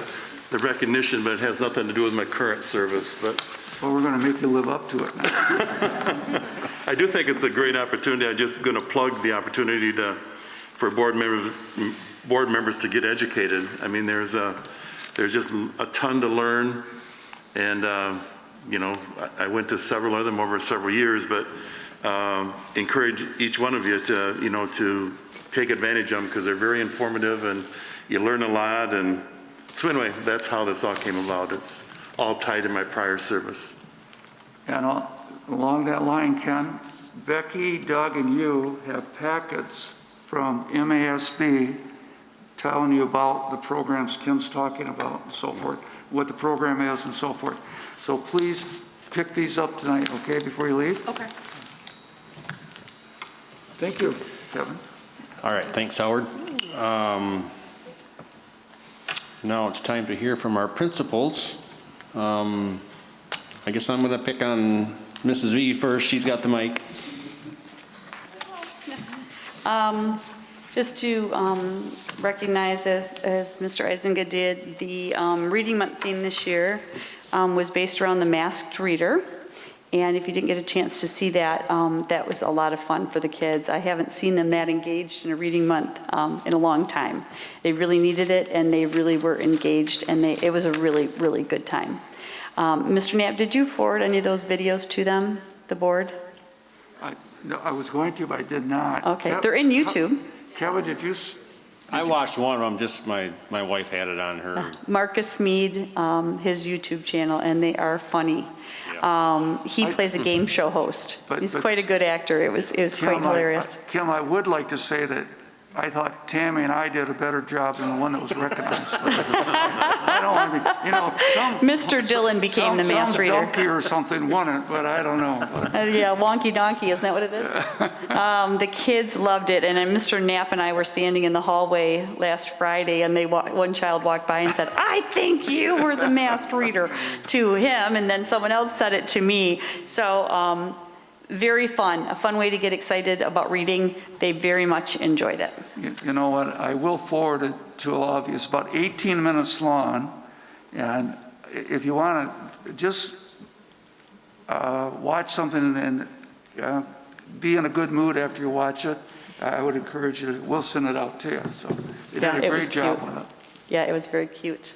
recognition, but it has nothing to do with my current service. But Well, we're going to make you live up to it now. I do think it's a great opportunity. I'm just going to plug the opportunity for board members to get educated. I mean, there's just a ton to learn. And, you know, I went to several of them over several years, but encourage each one of you to, you know, to take advantage of them because they're very informative and you learn a lot. And so anyway, that's how this all came about. It's all tied in my prior service. And along that line, Ken, Becky, Doug, and you have packets from MASB telling you about the programs Ken's talking about and so forth, what the program is and so forth. So please pick these up tonight, okay, before you leave? Okay. Thank you, Kevin. All right, thanks, Howard. Now it's time to hear from our principals. I guess I'm going to pick on Mrs. V first. She's got the mic. Just to recognize, as Mr. Eisenga did, the Reading Month theme this year was based around the masked reader. And if you didn't get a chance to see that, that was a lot of fun for the kids. I haven't seen them that engaged in a Reading Month in a long time. They really needed it, and they really were engaged, and it was a really, really good time. Mr. Knapp, did you forward any of those videos to them, the board? No, I was going to, but I did not. Okay, they're in YouTube. Kevin, did you? I watched one of them, just my wife had it on her. Marcus Mead, his YouTube channel, and they are funny. He plays a game show host. He's quite a good actor. It was quite hilarious. Kim, I would like to say that I thought Tammy and I did a better job than the one that was recognized. I don't want to be, you know, Mr. Dillon became the masked reader. Some donkey or something won it, but I don't know. Yeah, Wonky Donkey, isn't that what it is? The kids loved it, and then Mr. Knapp and I were standing in the hallway last Friday, and one child walked by and said, "I think you were the masked reader," to him, and then someone else said it to me. So very fun, a fun way to get excited about reading. They very much enjoyed it. You know what, I will forward it to all of you. It's about 18 minutes long, and if you want to just watch something and be in a good mood after you watch it, I would encourage you to, we'll send it out to you. So they did a great job with it. Yeah, it was very cute.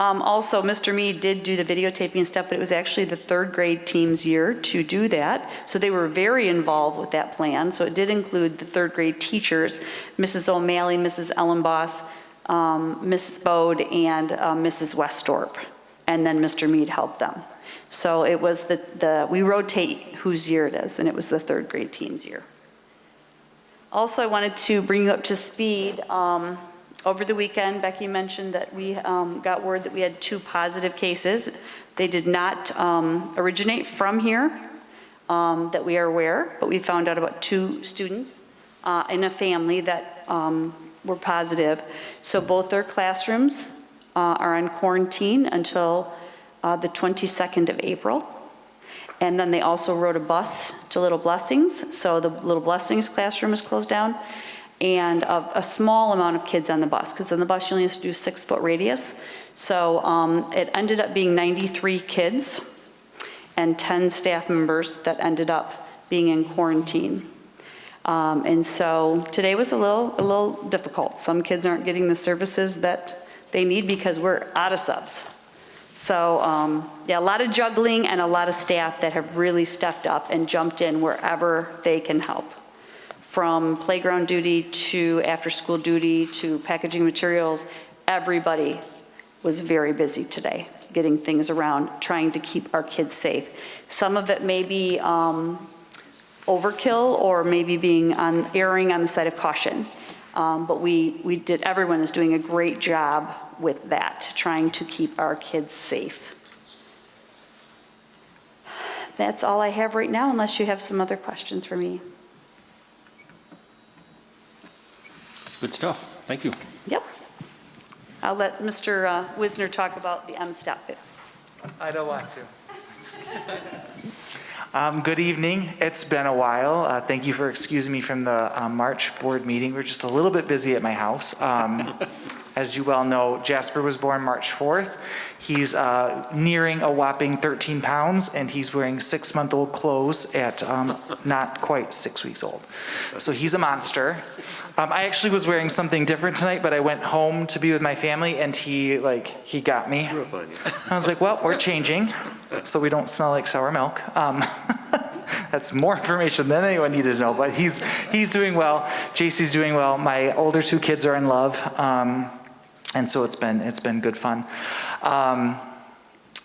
Also, Mr. Mead did do the videotaping and stuff, but it was actually the third grade team's year to do that. So they were very involved with that plan. So it did include the third grade teachers, Mrs. O'Malley, Mrs. Ellenboss, Mrs. Bode, and Mrs. Westorp. And then Mr. Mead helped them. So it was we rotate whose year it is, and it was the third grade team's year. Also, I wanted to bring you up to speed. Over the weekend, Becky mentioned that we got word that we had 2 positive cases. They did not originate from here that we are aware, but we found out about 2 students in a family that were positive. So both their classrooms are on quarantine until the 22nd of April. And then they also rode a bus to Little Blessings. So the Little Blessings classroom is closed down. And a small amount of kids on the bus, because on the bus you only have to do 6-foot radius. So it ended up being 93 kids and 10 staff members that ended up being in quarantine. And so today was a little difficult. Some kids aren't getting the services that they need because we're out of subs. So yeah, a lot of juggling and a lot of staff that have really stepped up and jumped in wherever they can help. From playground duty to after-school duty to packaging materials, everybody was very busy today, getting things around, trying to keep our kids safe. Some of it may be overkill or maybe erring on the side of caution. But everyone is doing a great job with that, trying to keep our kids safe. That's all I have right now, unless you have some other questions for me. Good stuff. Thank you. Yep. I'll let Mr. Wisner talk about the M-STEP. I don't want to. Good evening. It's been a while. Thank you for excusing me from the March board meeting. We're just a little bit busy at my house. I As you well know, Jasper was born March 4th. He's nearing a whopping 13 pounds, and he's wearing 6-month-old clothes at not quite 6 weeks old. So he's a monster. I actually was wearing something different tonight, but I went home to be with my family, and he got me. I was like, well, we're changing, so we don't smell like sour milk. That's more information than anyone needed to know, but he's doing well. JC's doing well. My older 2 kids are in love, and so it's been good fun.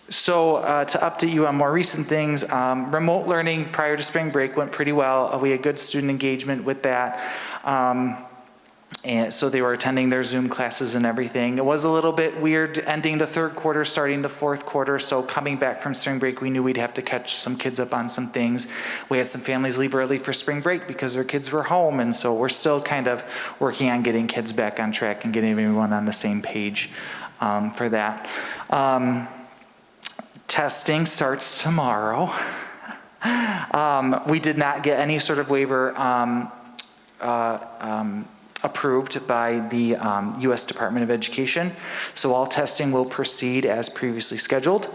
So to update you on more recent things, remote learning prior to spring break went pretty well. We had good student engagement with that. And so they were attending their Zoom classes and everything. It was a little bit weird ending the 3rd quarter, starting the 4th quarter. So coming back from spring break, we knew we'd have to catch some kids up on some things. We had some families leave early for spring break because their kids were home. And so we're still kind of working on getting kids back on track and getting everyone on the same page for that. Testing starts tomorrow. We did not get any sort of waiver approved by the U.S. Department of Education. So all testing will proceed as previously scheduled.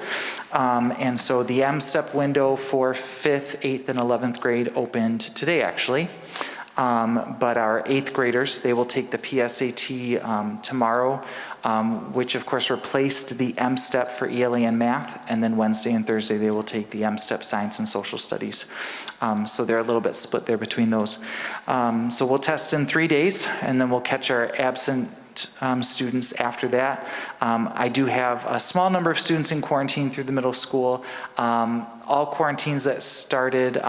And so the M-STEP window for 5th, 8th, and 11th grade opened today, actually. But our 8th graders, they will take the PSAT tomorrow, which of course replaced the M-STEP for ELA and math, and then Wednesday and Thursday they will take the M-STEP science and social studies. So they're a little bit split there between those. So we'll test in 3 days, and then we'll catch our absent students after that. I do have a small number of students in quarantine through the middle school. All quarantines that started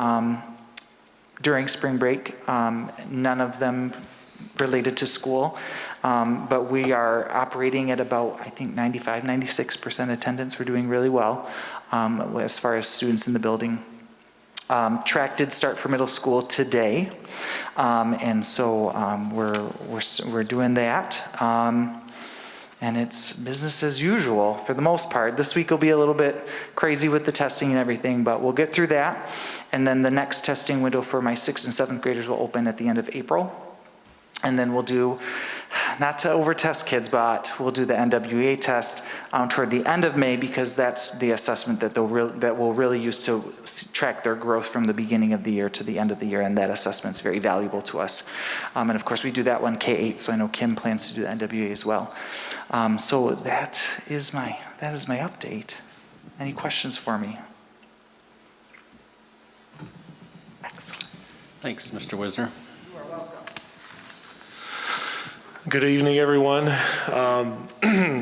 during spring break, none of them related to school. But we are operating at about, I think, 95, 96% attendance. We're doing really well as far as students in the building. Track did start for middle school today, and so we're doing that. And it's business as usual for the most part. This week will be a little bit crazy with the testing and everything, but we'll get through that. And then the next testing window for my 6th and 7th graders will open at the end of April. And then we'll do, not to over-test kids, but we'll do the NWEA test toward the end of May, because that's the assessment that we'll really use to track their growth from the beginning of the year to the end of the year, and that assessment's very valuable to us. And of course, we do that one K-8, so I know Kim plans to do the NWEA as well. So that is my update. Any questions for me? Excellent. Thanks, Mr. Wisner. Good evening, everyone.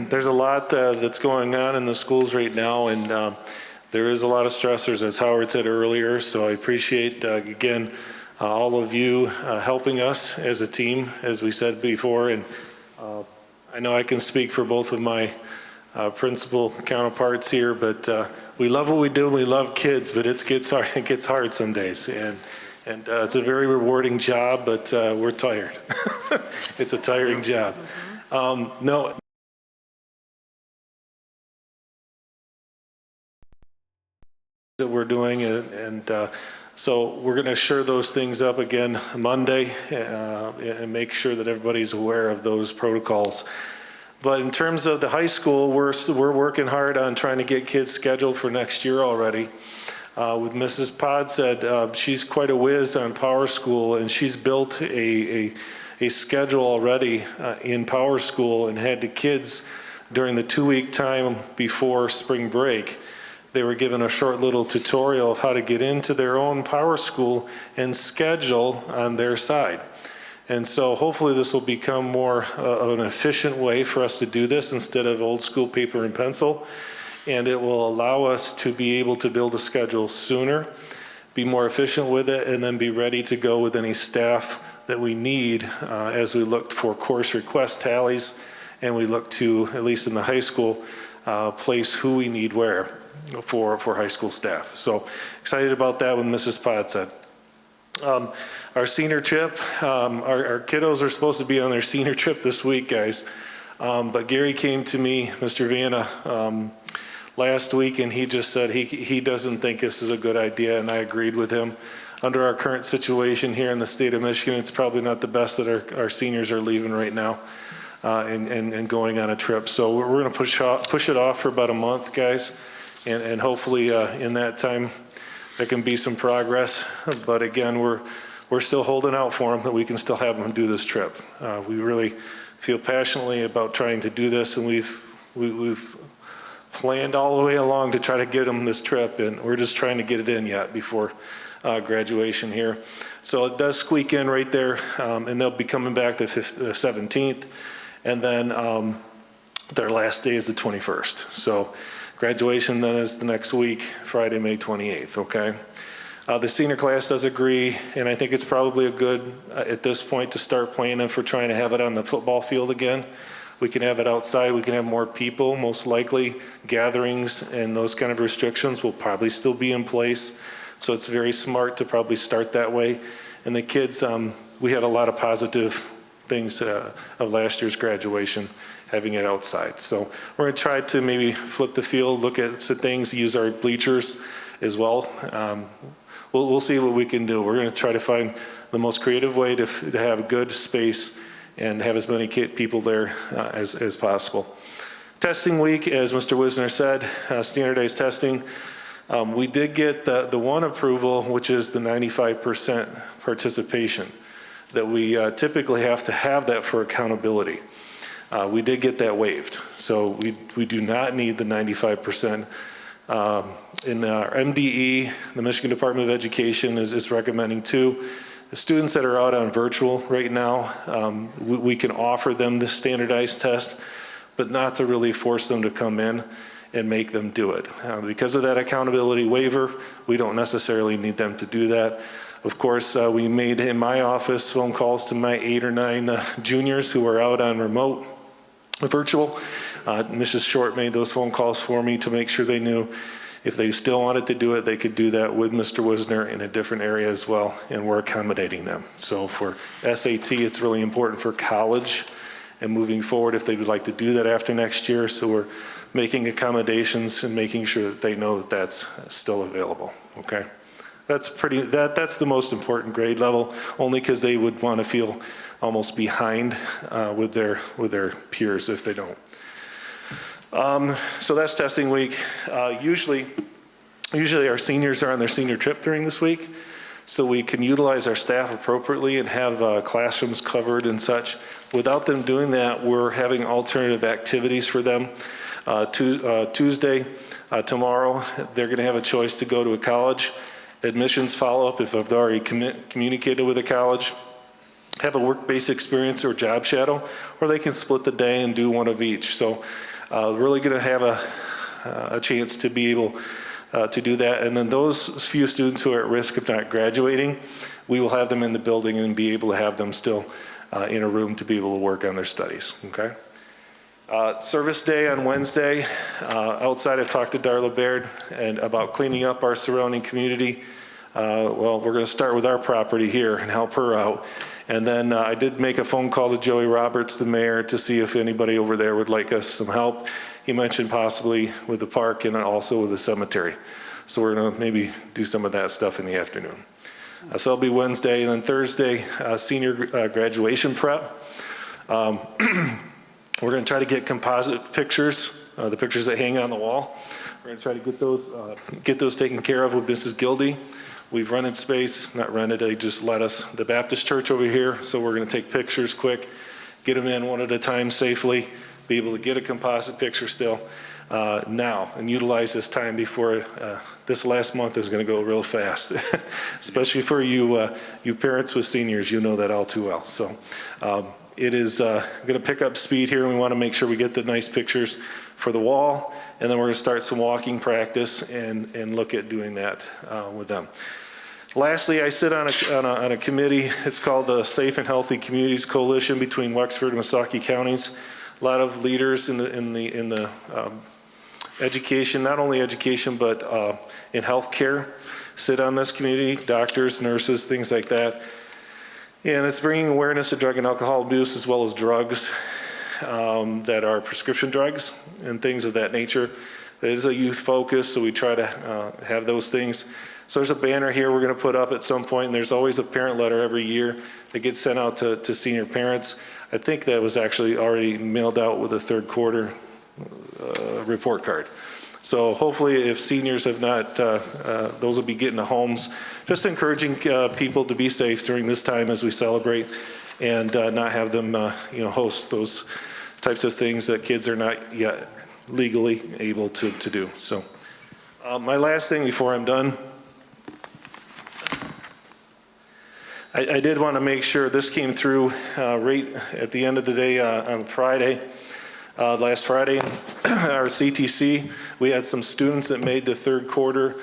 There's a lot that's going on in the schools right now, and there is a lot of stressors, as Howard said earlier, so I appreciate, again, all of you helping us as a team, as we said before, and I know I can speak for both of my principal counterparts here, but we love what we do, and we love kids, but it gets hard some days, and it's a very rewarding job, but we're tired. It's a tiring job. No. That we're doing, and so we're going to share those things up again Monday and make sure that everybody's aware of those protocols. But in terms of the high school, we're working hard on trying to get kids scheduled for next year already. With Mrs. Podsett, she's quite a whiz on Power School, and she's built a schedule already in Power School and had the kids during the 2-week time before spring break. They were given a short little tutorial of how to get into their own Power School and schedule on their side. And so hopefully this will become more of an efficient way for us to do this instead of old school paper and pencil. And it will allow us to be able to build a schedule sooner, be more efficient with it, and then be ready to go with any staff that we need as we look for course request tallies, and we look to, at least in the high school, place who we need where for high school staff. So excited about that with Mrs. Podsett. Our senior trip, our kiddos are supposed to be on their senior trip this week, guys. But Gary came to me, Mr. Vanna, last week, and he just said he doesn't think this is a good idea, and I agreed with him. Under our current situation here in the state of Michigan, it's probably not the best that our seniors are leaving right now. and going on a trip. So we're going to push it off for about a month, guys, and hopefully in that time there can be some progress. But again, we're still holding out for them that we can still have them do this trip. We really feel passionately about trying to do this, and we've planned all the way along to try to get them this trip, and we're just trying to get it in yet before graduation here. So it does squeak in right there, and they'll be coming back the 17th, and then their last day is the 21st. So graduation then is the next week, Friday, May 28th, okay? The senior class does agree, and I think it's probably a good, at this point, to start planning for trying to have it on the football field again. We can have it outside, we can have more people, most likely gatherings and those kind of restrictions will probably still be in place. So it's very smart to probably start that way. And the kids, we had a lot of positive things of last year's graduation, having it outside. So we're gonna try to maybe flip the field, look at some things, use our bleachers as well. We'll see what we can do. We're gonna try to find the most creative way to have a good space and have as many people there as possible. Testing week, as Mr. Wisner said, standardized testing. We did get the one approval, which is the 95% participation, that we typically have to have that for accountability. We did get that waived, so we do not need the 95%. In our MDE, the Michigan Department of Education is recommending too. The students that are out on virtual right now, we can offer them this standardized test, but not to really force them to come in and make them do it. Because of that accountability waiver, we don't necessarily need them to do that. Of course, we made in my office phone calls to my 8 or 9 juniors who are out on remote virtual. Mrs. Short made those phone calls for me to make sure they knew if they still wanted to do it, they could do that with Mr. Wisner in a different area as well, and we're accommodating them. So for SAT, it's really important for college and moving forward if they would like to do that after next year. So we're making accommodations and making sure that they know that that's still available, okay? That's the most important grade level, only because they would want to feel almost behind with their peers if they don't. So that's testing week. Usually our seniors are on their senior trip during this week, so we can utilize our staff appropriately and have classrooms covered and such. Without them doing that, we're having alternative activities for them. Tuesday, tomorrow, they're going to have a choice to go to a college. Admissions follow-up if they've already communicated with a college. Have a work-based experience or job shadow, or they can split the day and do one of each. So really going to have a chance to be able to do that. And then those few students who are at risk of not graduating, we will have them in the building and be able to have them still in a room to be able to work on their studies, okay? Service day on Wednesday. Outside, I've talked to Darla Baird and about cleaning up our surrounding community. Well, we're going to start with our property here and help her out. And then I did make a phone call to Joey Roberts, the mayor, to see if anybody over there would like us some help. He mentioned possibly with the park and also with the cemetery. So we're going to maybe do some of that stuff in the afternoon. So it'll be Wednesday, and then Thursday, senior graduation prep. We're going to try to get composite pictures, the pictures that hang on the wall. We're going to try to get those taken care of with Mrs. Gildy. We've rented space, not rented, they just let us, the Baptist church over here, so we're going to take pictures quick, get them in one at a time safely, be able to get a composite picture still now, and utilize this time before this last month is going to go real fast, especially for you parents with seniors. You know that all too well. So it is going to pick up speed here, and we want to make sure we get the nice pictures for the wall, and then we're going to start some walking practice and look at doing that with them. Lastly, I sit on a committee. It's called the Safe and Healthy Communities Coalition between Wexford and Missaukee counties. A lot of leaders in the education, not only education, but in healthcare, sit on this community, doctors, nurses, things like that. And it's bringing awareness to drug and alcohol abuse as well as drugs that are prescription drugs and things of that nature. It is a youth focus, so we try to have those things. So there's a banner here we're going to put up at some point, and there's always a parent letter every year that gets sent out to senior parents. I think that was actually already mailed out with a third quarter report card. So hopefully if seniors have not, those will be getting to homes. Just encouraging people to be safe during this time as we celebrate and not have them, host those types of things that kids are not yet legally able to do. So my last thing before I'm done, I did want to make sure this came through right at the end of the day on Friday. Last Friday, our CTC, we had some students that made the third quarter,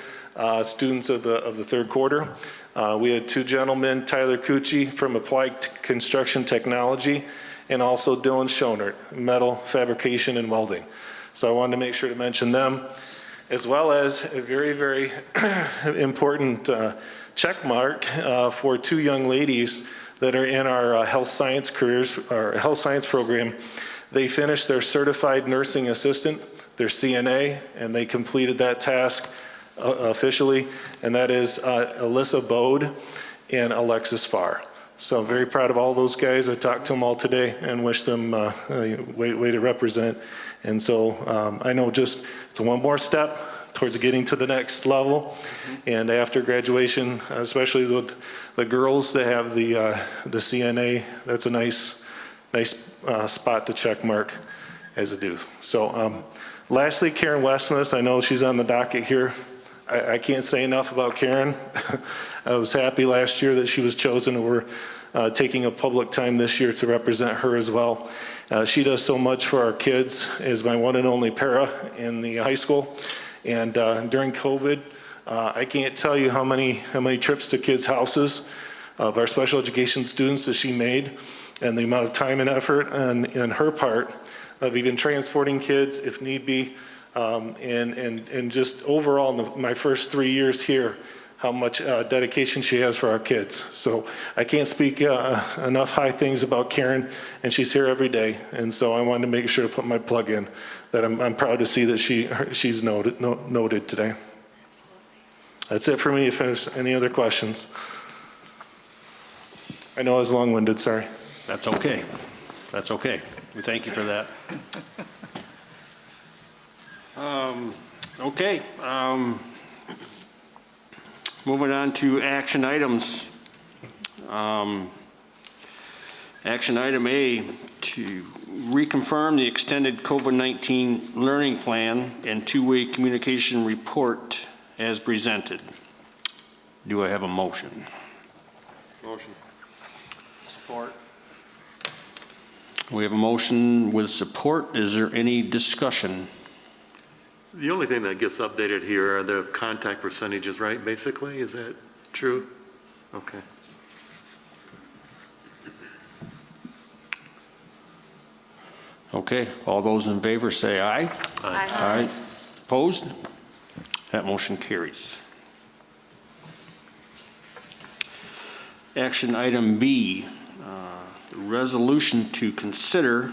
students of the third quarter. We had two gentlemen, Tyler Cucci from Applied Construction Technology, and also Dylan Schonert, metal fabrication and welding. So I wanted to make sure to mention them, as well as a very, very important check mark for two young ladies that are in our health science careers, our health science program. They finished their certified nursing assistant, their CNA, and they completed that task officially, and that is Alyssa Bode and Alexis Farr. So I'm very proud of all those guys. I talked to them all today and wish them way to represent. And so I know just it's one more step towards getting to the next level. And after graduation, especially with the girls that have the CNA, that's a nice spot to check mark as a do. So lastly, Karen Westmuth, I know she's on the docket here. I can't say enough about Karen. I was happy last year that she was chosen, and we're taking a public time this year to represent her as well. She does so much for our kids as my one and only para in the high school. And during COVID, I can't tell you how many trips to kids' houses of our special education students that she made, and the amount of time and effort on her part of even transporting kids if need be, and just overall in my first 3 years here, how much dedication she has for our kids. So I can't speak enough high things about Karen, and she's here every day. And so I wanted to make sure to put my plug in that I'm proud to see that she's noted today. That's it for me. If there's any other questions. I know I was long-winded, sorry. That's okay. That's okay. We thank you for that. Okay. Moving on to action items. Action item A, to reconfirm the extended COVID-19 learning plan and two-way communication report as presented. Do I have a motion? Motion. Support. We have a motion with support. Is there any discussion? The only thing that gets updated here are the contact percentages, right, basically? Is that true? Okay. Okay, all those in favor say aye. Aye. Aye. Opposed? That motion carries. Action item B, resolution to consider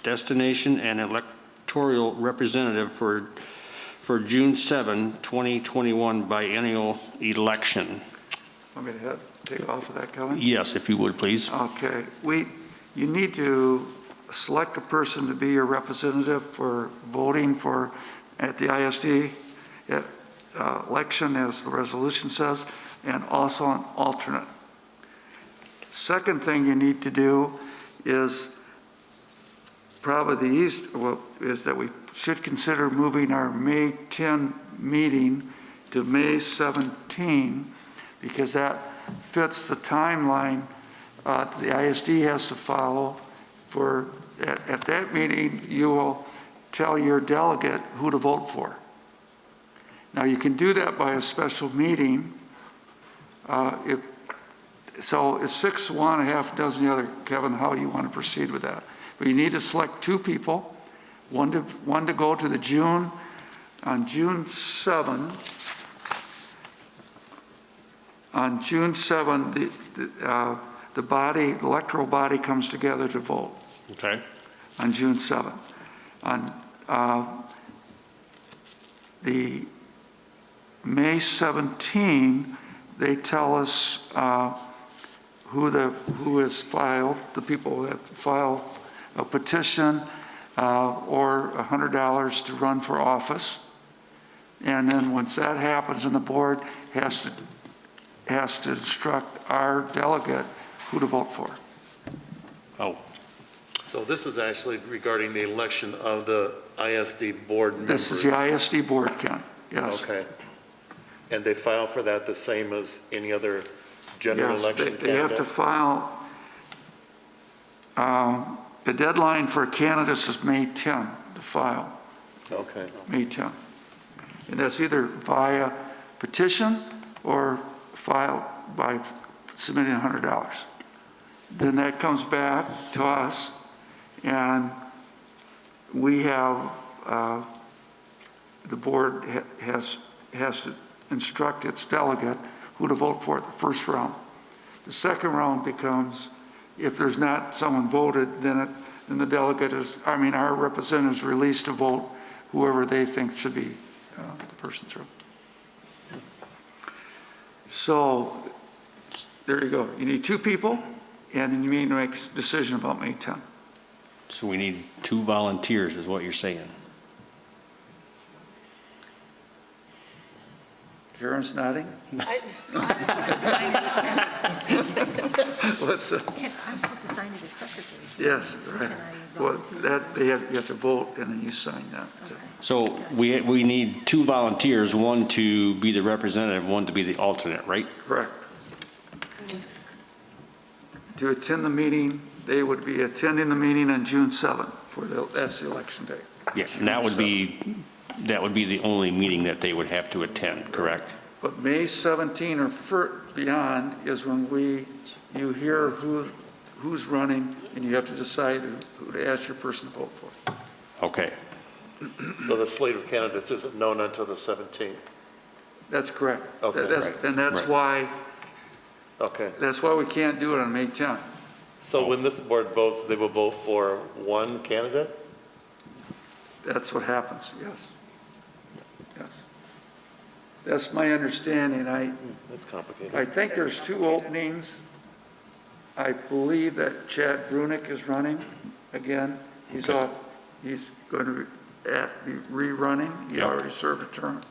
destination and electoral representative for June 7, 2021 biennial election. Want me to take off of that, Kevin? Yes, if you would, please. Okay, you need to select a person to be your representative for voting for, at the ISD election, as the resolution says, and also an alternate. Second thing you need to do is probably is that we should consider moving our May 10 meeting to May 17, because that fits the timeline the ISD has to follow. For at that meeting, you will tell your delegate who to vote for. Now, you can do that by a special meeting. So it's 6-1, a half dozen the other. Kevin, how you want to proceed with that? But you need to select two people, one to go to the on June 7. On June 7, the electoral body comes together to vote. Okay. On June 7. the May 17, they tell us who has filed, the people that filed a petition or $100 to run for office. And then once that happens, and the board has to instruct our delegate who to vote for. Oh, So this is actually regarding the election of the ISD board members? This is the ISD board, Ken, yes. Okay. And they file for that the same as any other general Yes, election they have to candidate? file, the deadline for candidates is May 10 to file, Okay. May 10. And that's either via petition or file by submitting $100. Then that comes back to us, and we have, the board has to instruct its delegate who to vote for at the first round. The second round becomes, if there's not someone voted, then the delegate is, our representative is released to vote whoever they think should be the person through. So, there you go. You need 2 people, and then you need to make a decision about May 10. so we need 2 volunteers is what you're saying. Karen's nodding? I'm supposed to sign it. What's the? I'm supposed to sign it as secretary. Yes, right. Can I Well, volunteer? you have to vote, and then you sign that. So we need 2 volunteers, one to be the representative, one to be the alternate, right? Correct. To attend the meeting, they would be attending the meeting on June 7th, that's the election day. Yeah, and that would be the only meeting that they would have to attend, correct? But May 17 or beyond is when you hear who's running, and you have to decide who to ask your person to vote for. Okay, So the slate of candidates isn't known until the 17th? That's correct. Okay. And that's Right. why, Okay. we can't do it on May 10th. So when this board votes, they will vote for one candidate? That's what happens, yes. Yes. That's my understanding. That's complicated. I think there's 2 openings. I believe that Chad Brunick is running again. He's going to be rerunning. He Yep. already served a term.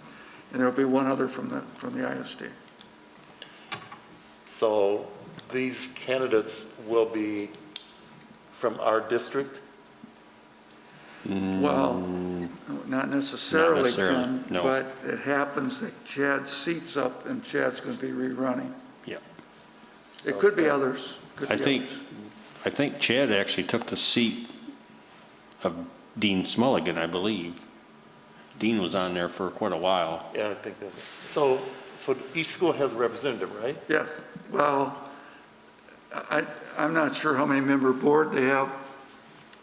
And there'll be one other from the ISD. So these candidates will be from our district? Well, not necessarily, Ken, no. but it happens that Chad seats up and Chad's going to be rerunning. yeah. It could be others. Could I be think, others. I think Chad actually took the seat of Dean Smulligan, I believe. Dean was on there for quite a while. Yeah, I think that's it. So each school has a representative, right? Yes, well, I'm not sure how many member board they have,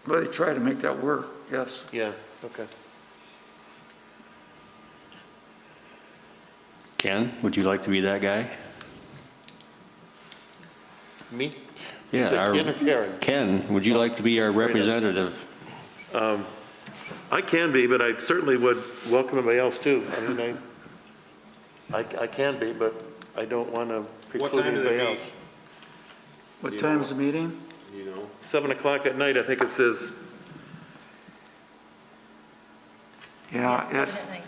but they try to make that work, yes. Yeah, okay. Ken, would you like to be that guy? Me? Yeah, Is it our- Ken or Karen? Ken, would you like to be our representative? I can be, but I certainly would welcome anybody else too. I mean, I can be, but I don't want to What preclude time do they anybody meet? else. What time is the meeting? You know, 7 o'clock at night, I think it says. Yeah, 7 at night.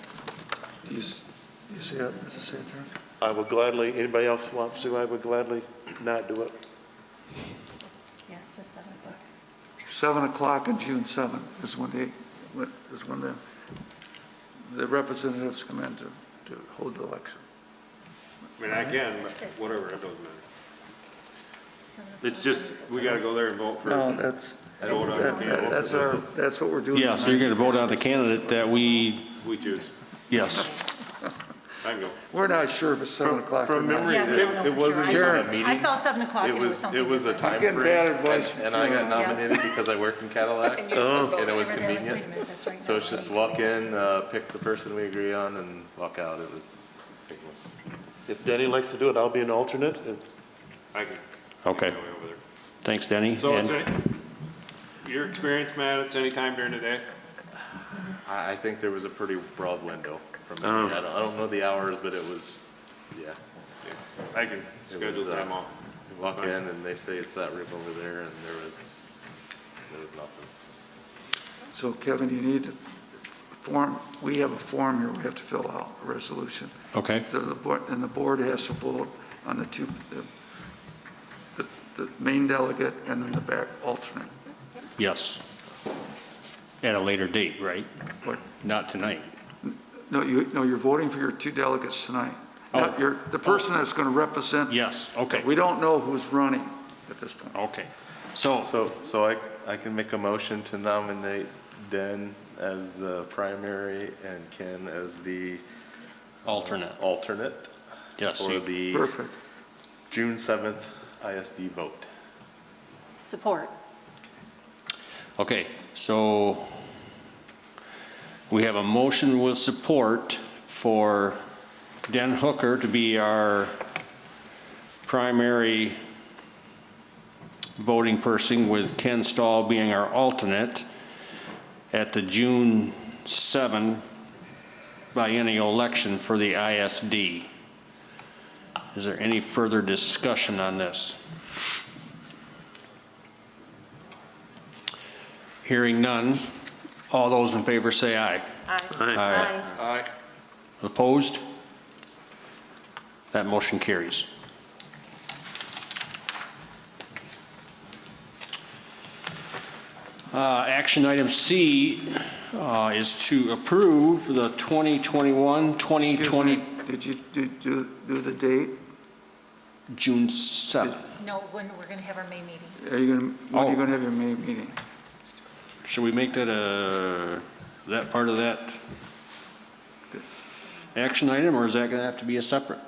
you see it, Mrs. Santer? I will gladly, anybody else wants to, I would gladly not do it. Yeah, it says 7 o'clock. 7 o'clock on June 7th is when the representatives come in to hold the election. I mean, I can, but whatever, it doesn't matter. 7 o'clock. It's just, we gotta go there and vote No, first. that's, Vote on the candidate that's what we're doing Yeah, so you're tonight. going to vote on the candidate that we, we choose. yes. I can go. We're not sure if it's 7 o'clock or From not. memory, Yeah, we don't know it for wasn't sure. just a meeting. I saw 7 o'clock and it was something It was a different. time getting frame, bad advice and I got from- nominated because I work in Cadillac, And you just would vote and it was whenever they're like, convenient. wait a minute, that's right So now. it's just walk in, pick the person we agree on, and walk out. It was painless. If Denny likes to do it, I'll be an alternate. I can. Okay. Go over there. Thanks, Denny. So And- it's your experience, Matt, it's any time during the day? I think there was a pretty broad window from memory. I don't know the hours, but it was, yeah. I can It schedule was, time off. You walk in and they say it's that room over there, and there was nothing. So Kevin, you need to form, we have a form here we have to fill out, a resolution. Okay. So the board has to vote on the two, the main delegate and then the back alternate. Yes. At a later date, right? What? Not tonight. No, you're voting for your two delegates tonight. Not Oh. the person that's going to represent. Yes, okay, We don't know who's running at this point. okay. So, So I can make a motion to nominate Den as the primary and Ken as the alternate, alternate yes. for the Perfect. June 7th ISD vote. Support. Okay, so we have a motion with support for Den Hooker to be our primary voting person, with Ken Stahl being our alternate at the June 7 biennial election for the ISD. Is there any further discussion on this? Hearing none, all those in favor say aye. Aye. Aye. Opposed? That motion carries. Action item C is to approve the 2021-2020 Did you do the date? June 7th. No, when we're going to have our May meeting. When are you Oh. going to have your May meeting? Should we make that that part of that action item, or is that going to have to be a separate?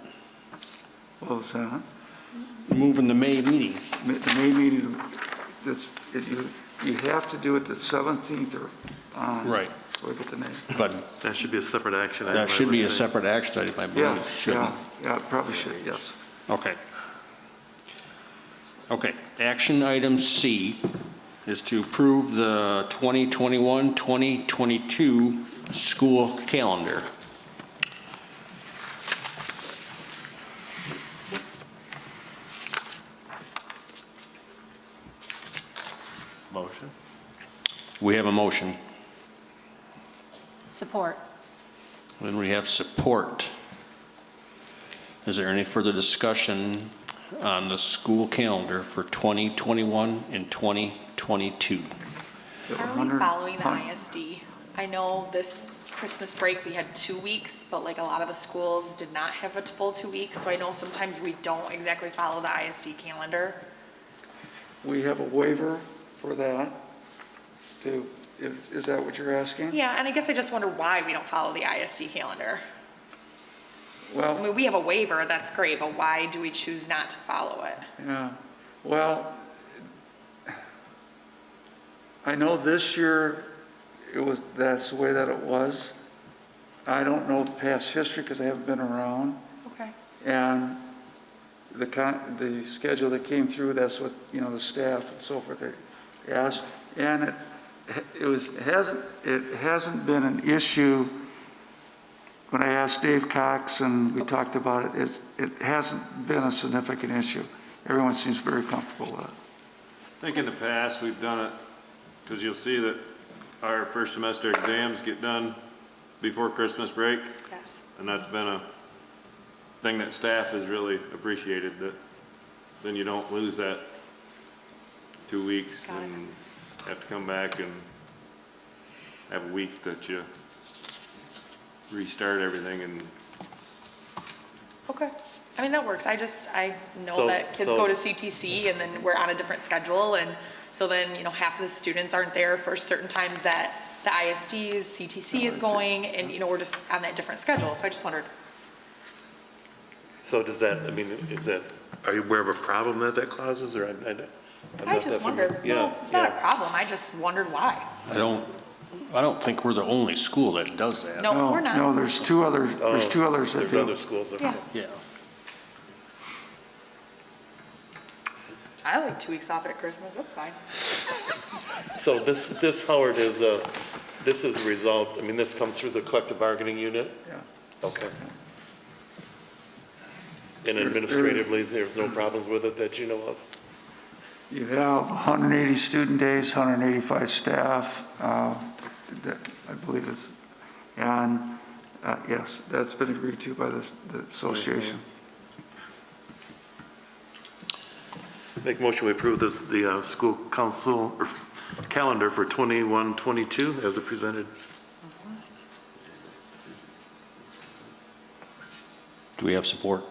What was that? Moving the May meeting. The May meeting, you have to do it the 17th or on. Right. So we get the name. But That should be a separate action. item, that I should would be a think. separate action item, I believe. Yes, shouldn't yeah, probably should, yes. it? Okay. Okay, action item C is to approve the 2021-2022 school calendar. Motion? We have a motion, Support. and we have support. Is there any further discussion on the school calendar for 2021 and 2022? How are we following the ISD? I know this Christmas break, we had 2 weeks, but like a lot of the schools did not have a full 2 weeks, so I know sometimes we don't exactly follow the ISD calendar. We have a waiver for that, too. Is that what you're asking? Yeah, and I guess I just wonder why we don't follow the ISD calendar. I Well, mean, we have a waiver, that's great, but why do we choose not to follow it? yeah, well, I know this year that's the way that it was. I don't know past history because I haven't been around. Okay. And the schedule that came through, that's what, the staff and so forth, they asked. And it hasn't been an issue. When I asked Dave Cox and we talked about it, it hasn't been a significant issue. Everyone seems very comfortable with it. I think in the past, we've done it, because you'll see that our first semester exams get done before Christmas break, Yes. and that's been a thing that staff has really appreciated, that then you don't lose that 2 weeks Got it. and have to come back and have a week that you restart everything. And Okay. I mean, that works. I know So- that kids so- go to CTC and then we're on a different schedule. And so then, half of the students aren't there for certain times that the ISD's, CTC is going, and, we're just on that different schedule. So I just wondered. So does that, are you aware of a problem that causes, or I'm I not just that wondered. familiar? No, Yeah, it's not a yeah. problem. I just wondered why. I don't think we're the only school that does that. No, we're not. No, there's two others that There's do. other schools that. Yeah. Yeah. I like 2 weeks off at Christmas. That's fine. So this, Howard, is this is a result, I mean, this comes through the collective bargaining unit? Yeah. Okay. And administratively, there's no problems with it that you know of? You have 180 student days, 185 staff, that I believe is, and yes, that's been agreed to by the association. Make a motion, we approve this, the school council or calendar for 21-22 as it presented. Do we have support?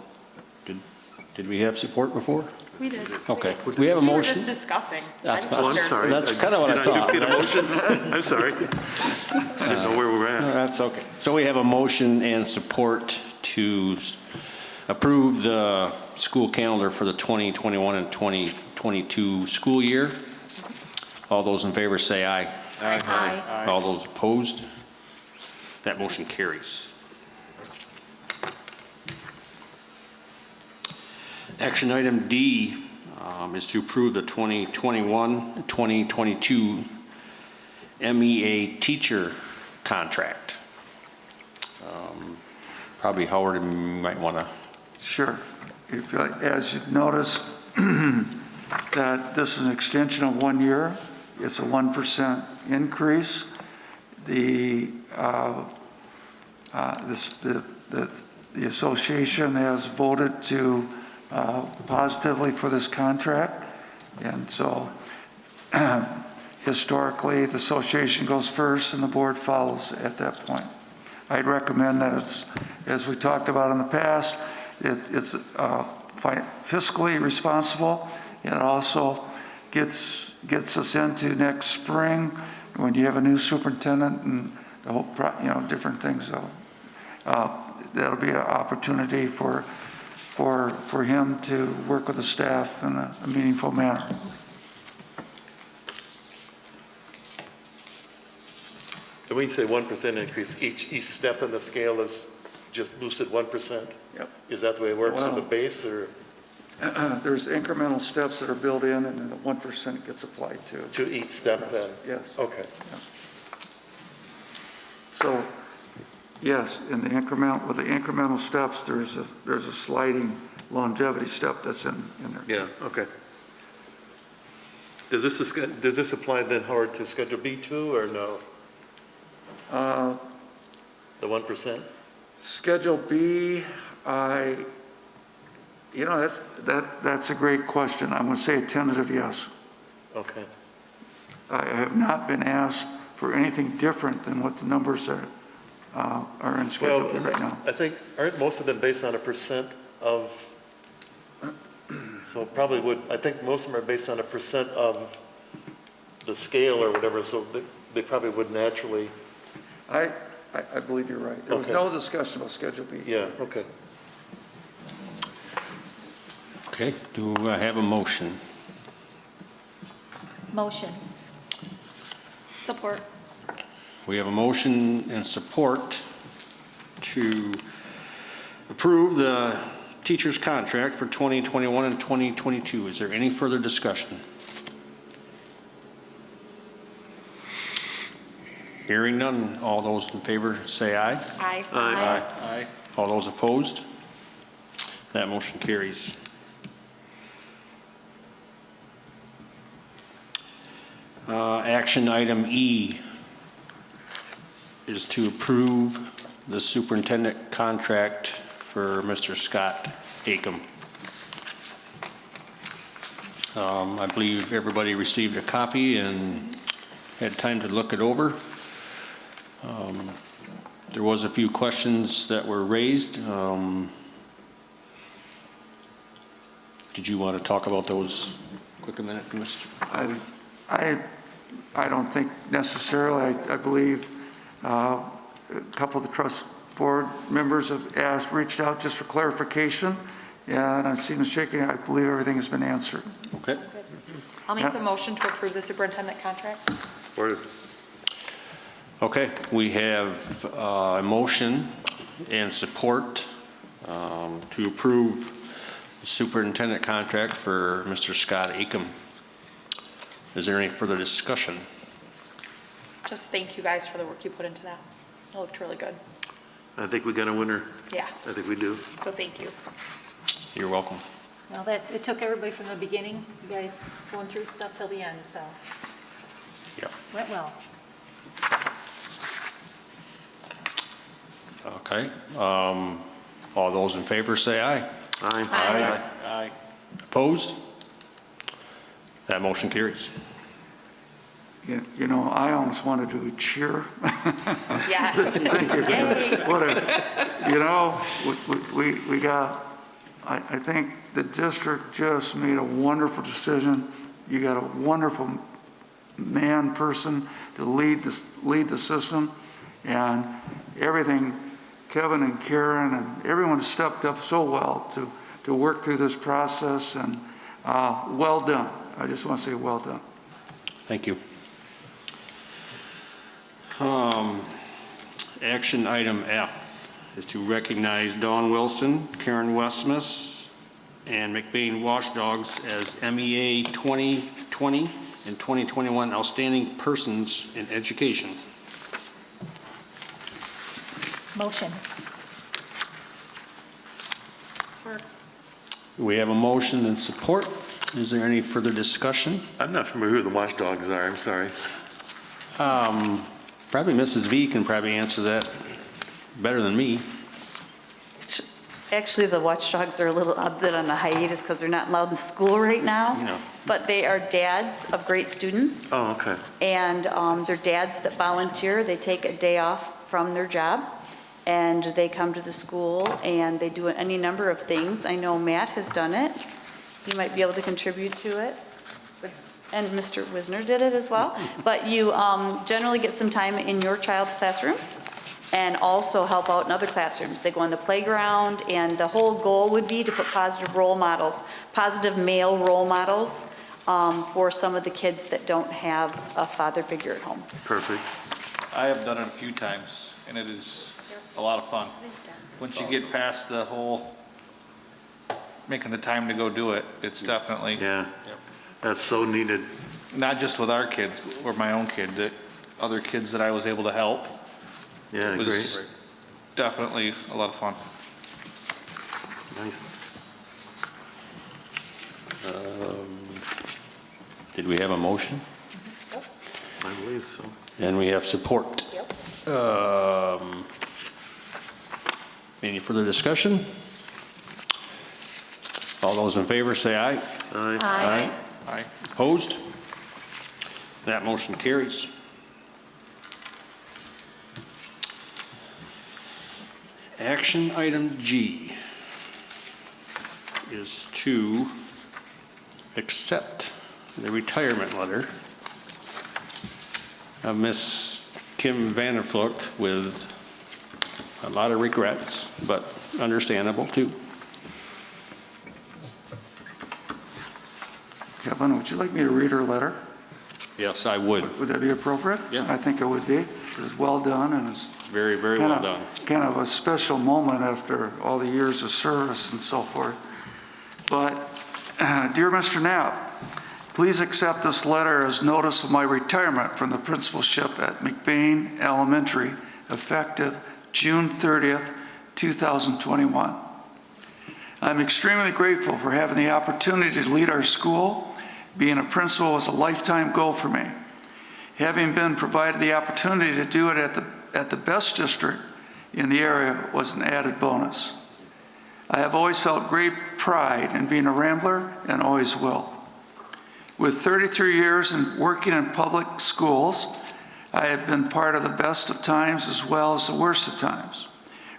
Did we have support before? We did. Okay. We have a We were motion. just discussing. That's- I just Oh, I'm shared- sorry. That's kind of what I thought. Did I get a motion? I'm sorry. Didn't know where we were at. That's okay. So we have a motion and support to approve the school calendar for the 2021 and 2022 school year. All those in favor say aye. Aye. All those opposed? That motion carries. Action item D is to approve the 2021-2022 MEA teacher contract. Probably Howard, you might want to. Sure. If, as you've noticed, that this is an extension of 1 year. It's a 1% increase. The association has voted to positively for this contract, and so historically, the association goes first and the board follows at that point. I'd recommend that it's, as we talked about in the past, it's fiscally responsible. It also gets us into next spring when you have a new superintendent and the whole, different things. So that'll be an opportunity for him to work with the staff in a meaningful manner. And when you say 1% increase, each step in the scale is just boosted 1%? Yep. Is that the way it works with the Well- base, or There's incremental steps that are built in, and then the 1% gets applied to. to each step then? Yes. Okay. So, yes, in the with the incremental steps, there's a sliding longevity step that's in there. Yeah, okay. Does this apply then, Howard, to Schedule B too, or no? The 1%? Schedule B, that's a great question. I'm going to say a tentative yes. Okay. I have not been asked for anything different than what the numbers are in Schedule B right now. I think, aren't most of them based on a percent of, so probably I think most of them are based on a percent of the scale or whatever, so they probably would naturally. I believe you're right. There was Okay. no discussion about Schedule B. Yeah, okay. Okay, do I have a motion? Motion. Support. We have a motion and support to approve the teacher's contract for 2021 and 2022. Is there any further discussion? Hearing none, all those in favor say aye. Aye. Aye. All those opposed? That motion carries. Action item E is to approve the superintendent contract for Mr. Scott Acom. I believe everybody received a copy and had time to look it over. There was a few questions that were raised. Did you want to talk about those quick a minute, Mr.? I don't think necessarily. I believe a couple of the trust board members have reached out just for clarification, and I've seen them shaking. I believe everything has been answered. Okay. I'll make the motion to approve the superintendent contract. Or Okay, we have a motion and support to approve the superintendent contract for Mr. Scott Acom. Is there any further discussion? just thank you guys for the work you put into that. It looked really good. I think we got a winner. Yeah, I think we do. so thank you. You're welcome. Well, it took everybody from the beginning, you guys going through stuff till the end, so Yep. went well. Okay. All those in favor say aye. Aye. Aye. Opposed? That motion carries. You know, I almost wanted to cheer. Yes. Thank you. Yay. What a, you know, we got, I think the district just made a wonderful decision. You got a wonderful person to lead the system, and everything, Kevin and Karen and everyone stepped up so well to work through this process, and well done. I just want to say well done. Thank you. Action item F is to recognize Dawn Wilson, Karen Westmus, and McBain Watchdogs as MEA 2020 and 2021 Outstanding Persons in Education. Motion. We have a motion and support. Is there any further discussion? I'm not familiar who the watchdogs are, I'm sorry. Probably Mrs. V can probably answer that better than me. Actually, the watchdogs are a bit on a hiatus because they're not allowed in school right now. No. But they are dads of great students. Oh, okay. And they're dads that volunteer. They take a day off from their job, and they come to the school, and they do any number of things. I know Matt has done it. He might be able to contribute to it. And Mr. Wisner did it as well. But you generally get some time in your child's classroom and also help out in other classrooms. They go on the playground, and the whole goal would be to put positive role models, positive male role models for some of the kids that don't have a father figure at home. Perfect. I have done it a few times, and it is a lot of fun. Once you get past the whole making the time to go do it, it's definitely, Yeah, that's so needed. not just with our kids, or my own kid, that other kids that I was able to help. Yeah, It was great. definitely a lot of fun. Nice. Did we have a motion? I believe so. And we have support. Any further discussion? All those in favor say aye. Aye. Aye. Opposed? That motion carries. Action item G is to accept the retirement letter of Miss Kim Vandervloot with a lot of regrets, but understandable too. Kevin, would you like me to read her letter? Yes, I would. Would that be appropriate? Yeah. I think it would be. It was well done, and it's Very, very well done. kind of a special moment after all the years of service and so forth. But, dear Mr. Knapp, please accept this letter as notice of my retirement from the principalship at McBain Elementary, effective June 30th, 2021. I'm extremely grateful for having the opportunity to lead our school. Being a principal was a lifetime goal for me. Having been provided the opportunity to do it at the best district in the area was an added bonus. I have always felt great pride in being a Rambler and always will. With 33 years in working in public schools, I have been part of the best of times as well as the worst of times.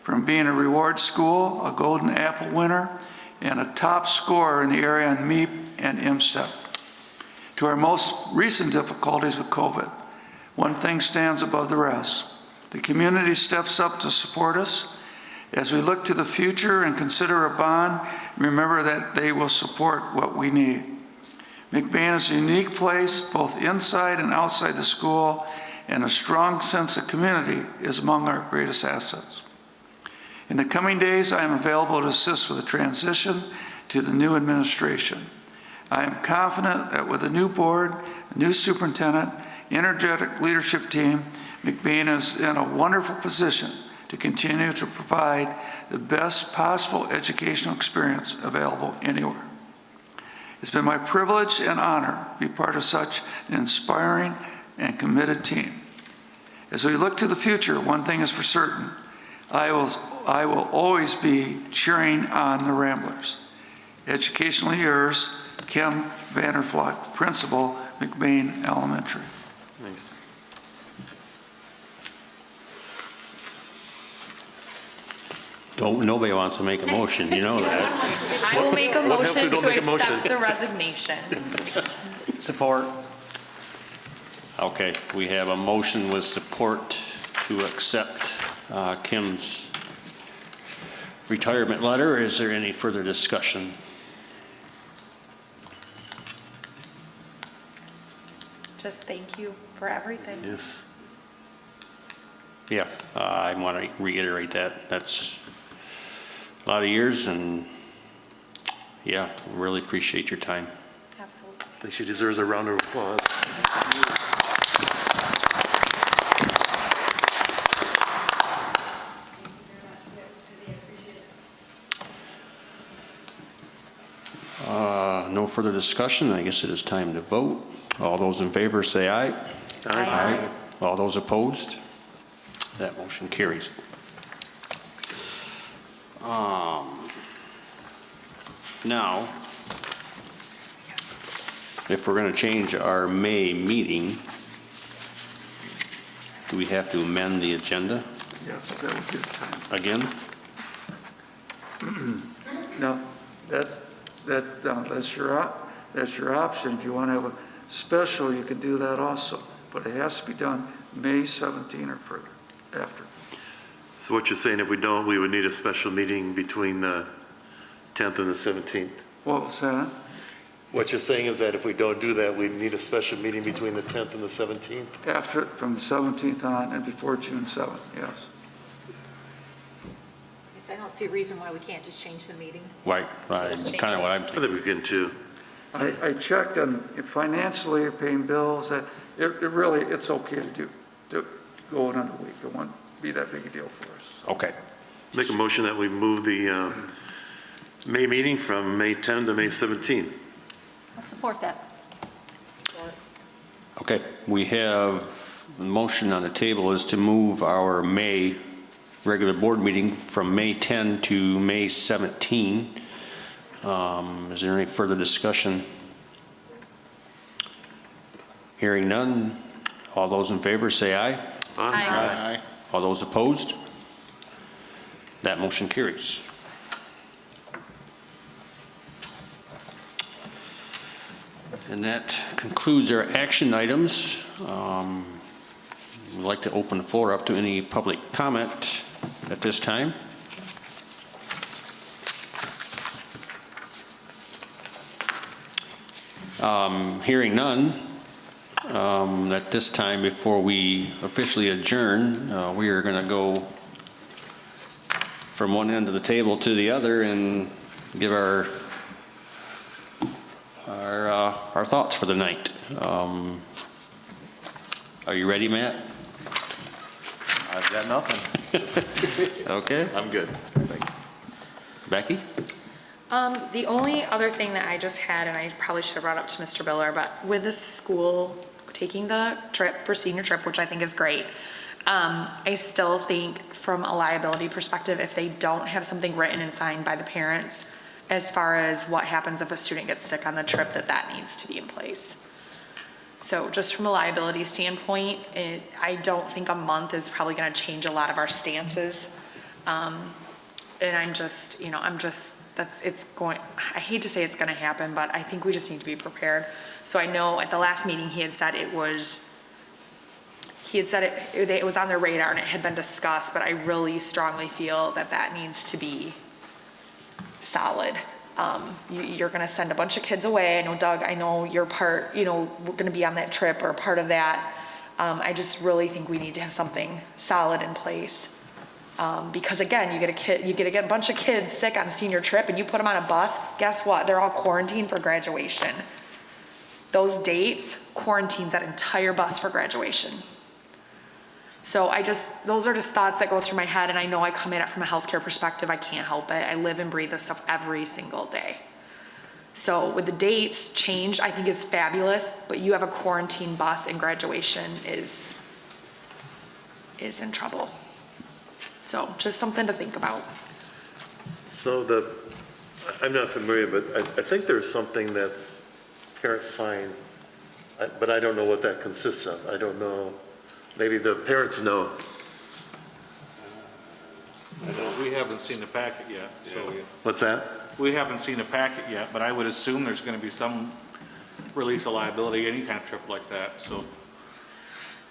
From being a reward school, a Golden Apple winner, and a top scorer in the area on MEEP and MSTEP, to our most recent difficulties with COVID. One thing stands above the rest. The community steps up to support us. As we look to the future and consider a bond, remember that they will support what we need. McBain is a unique place, both inside and outside the school, and a strong sense of community is among our greatest assets. In the coming days, I am available to assist with the transition to the new administration. I am confident that with a new board, a new superintendent, energetic leadership team, McBain is in a wonderful position to continue to provide the best possible educational experience available anywhere. It's been my privilege and honor to be part of such an inspiring and committed team. As we look to the future, one thing is for certain, I will always be cheering on the Ramblers. Educationally yours, Kim Vandervloot, Principal, McBain Elementary. Thanks. Nobody wants to make a motion, you know that. I will make a What happens if motion we don't to make a motion? accept the resignation. Support. Okay, we have a motion with support to accept Kim's retirement letter. Is there any further discussion? Just thank you for everything. Yes. Yeah, I want to reiterate that. That's a lot of years, and yeah, really appreciate your time. Absolutely. I think she deserves a round of applause. No further discussion. I guess it is time to vote. All those in favor say aye. Aye. All those opposed? That motion carries. Now, if we're going to change our May meeting, do we have to amend the agenda Yes, that would give time. again? No, that's your option. If you want to have a special, you can do that also, but it has to be done May 17 or further, after. So what you're saying, if we don't, we would need a special meeting between the 10th and the 17th? What was that? What you're saying is that if we don't do that, we need a special meeting between the 10th and the 17th? After, from the 17th on and before June 7th, yes. I don't see a reason why we can't just change the meeting. Right, kind of what I'm I thinking. think we can too. I checked on financially paying bills, that it's okay to go another week. It won't be that big a deal for us. Okay. Make a motion that we move the May meeting from May 10 to May 17. I'll support that. Okay, we have a motion on the table is to move our May regular board meeting from May 10 to May 17. Is there any further discussion? Hearing none. All those in favor say aye. Aye. All those opposed? That motion carries. And that concludes our action items. We'd like to open the floor up to any public comment at this time. Hearing none, at this time, before we officially adjourn, we are going to go from one end of the table to the other and give our thoughts for the night. Are you ready, Matt? I've got nothing. Okay. I'm good. Thanks. Becky? The only other thing that I just had, and I probably should have brought up to Mr. Biller, but with the school taking the trip for senior trip, which I think is great, I still think from a liability perspective, if they don't have something written and signed by the parents, as far as what happens if a student gets sick on the trip, that needs to be in place. So just from a liability standpoint, I don't think a month is probably going to change a lot of our stances. And I hate to say it's going to happen, but I think we just need to be prepared. So I know at the last meeting, he had said it was on their radar and it had been discussed, but I really strongly feel that needs to be solid. You're going to send a bunch of kids away. I know, Doug, I know you're we're going to be on that trip or part of that. I just really think we need to have something solid in place. Because again, you get a bunch of kids sick on a senior trip and you put them on a bus, guess what? They're all quarantined for graduation. those dates quarantines that entire bus for graduation. So those are just thoughts that go through my head, and I know I come at it from a healthcare perspective. I can't help it. I live and breathe this stuff every single day. So with the dates changed, I think is fabulous, but you have a quarantine bus and graduation is in trouble. So just something to think about. So I'm not familiar, but I think there's something that's parents sign, but I don't know what that consists of. I don't know. Maybe the parents know. We haven't seen the packet yet, so What's that? we haven't seen a packet yet, but I would assume there's gonna be some release of liability, any kind of trip like that, so.